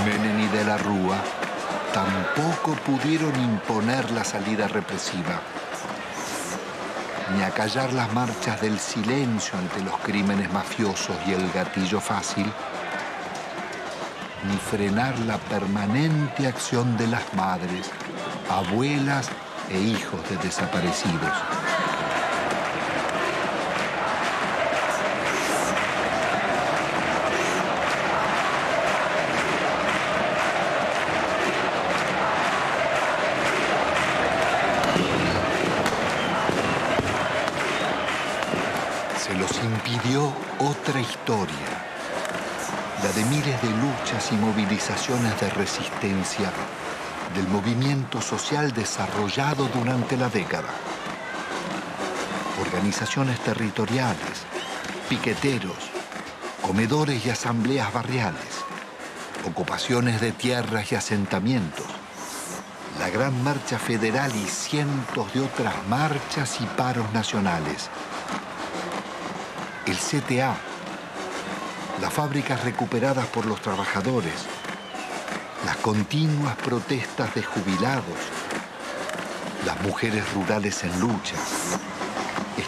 Menem y de la Rúa tampoco pudieron imponer la salida represiva, ni acallar las marchas del silencio ante los crímenes mafiosos y el gatillo fácil, ni frenar la permanente acción de las madres, abuelas e hijos de desaparecidos. Impidió otra historia, la de miles de luchas y movilizaciones de resistencia del movimiento social desarrollado durante la década. Organizaciones territoriales, piqueteros, comedores y asambleas barriales, ocupaciones de tierras y asentamientos, la Gran Marcha Federal y cientos de otras marchas y paros nacionales. El CTA, las fábricas recuperadas por los trabajadores, las continuas protestas de jubilados, las mujeres rurales en lucha,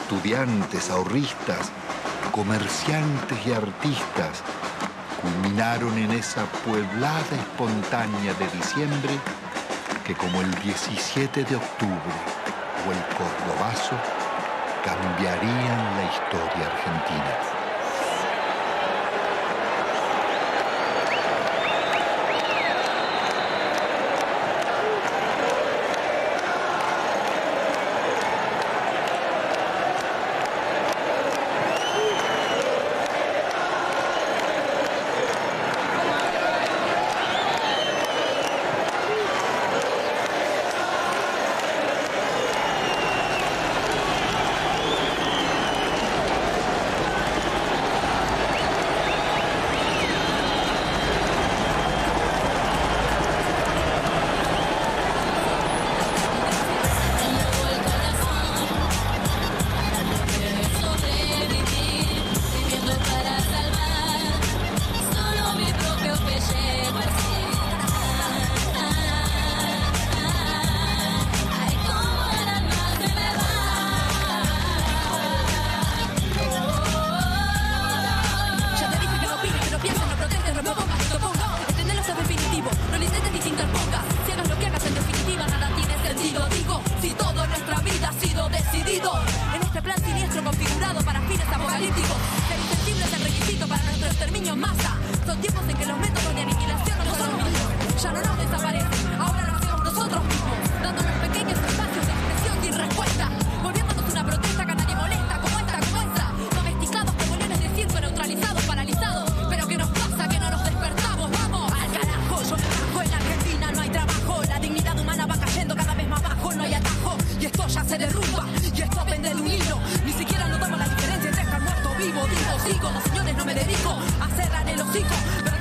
estudiantes, ahorristas, comerciantes y artistas culminaron en esa pueblada espontánea de diciembre que, como el 17 de octubre o el Cordobazo, cambiarían la historia argentina. En este plan siniestro configurado para fines apocalípticos, ser insensible es el requisito para nuestro exterminio en masa. Son tiempos en que los métodos de aniquilación no son los mismos. Ya no nos desaparecen, ahora lo hacemos nosotros mismos, dándonos pequeños espacios de expresión sin respuesta, volviéndonos una protesta que a nadie molesta, como esta, domesticados como leones de circo, neutralizados, paralizados. Pero ¿qué nos pasa? Que no nos despertamos. Vamos al carajo, yo me bajo. En Argentina no hay trabajo, la dignidad humana va cayendo cada vez más bajo, no hay atajo, y esto ya se derrumba, y esto pende de un hilo. Ni siquiera notamos la diferencia entre estar muerto o vivo. Digo, sigo, los señores, no me dedico a cerrar el hocico, pero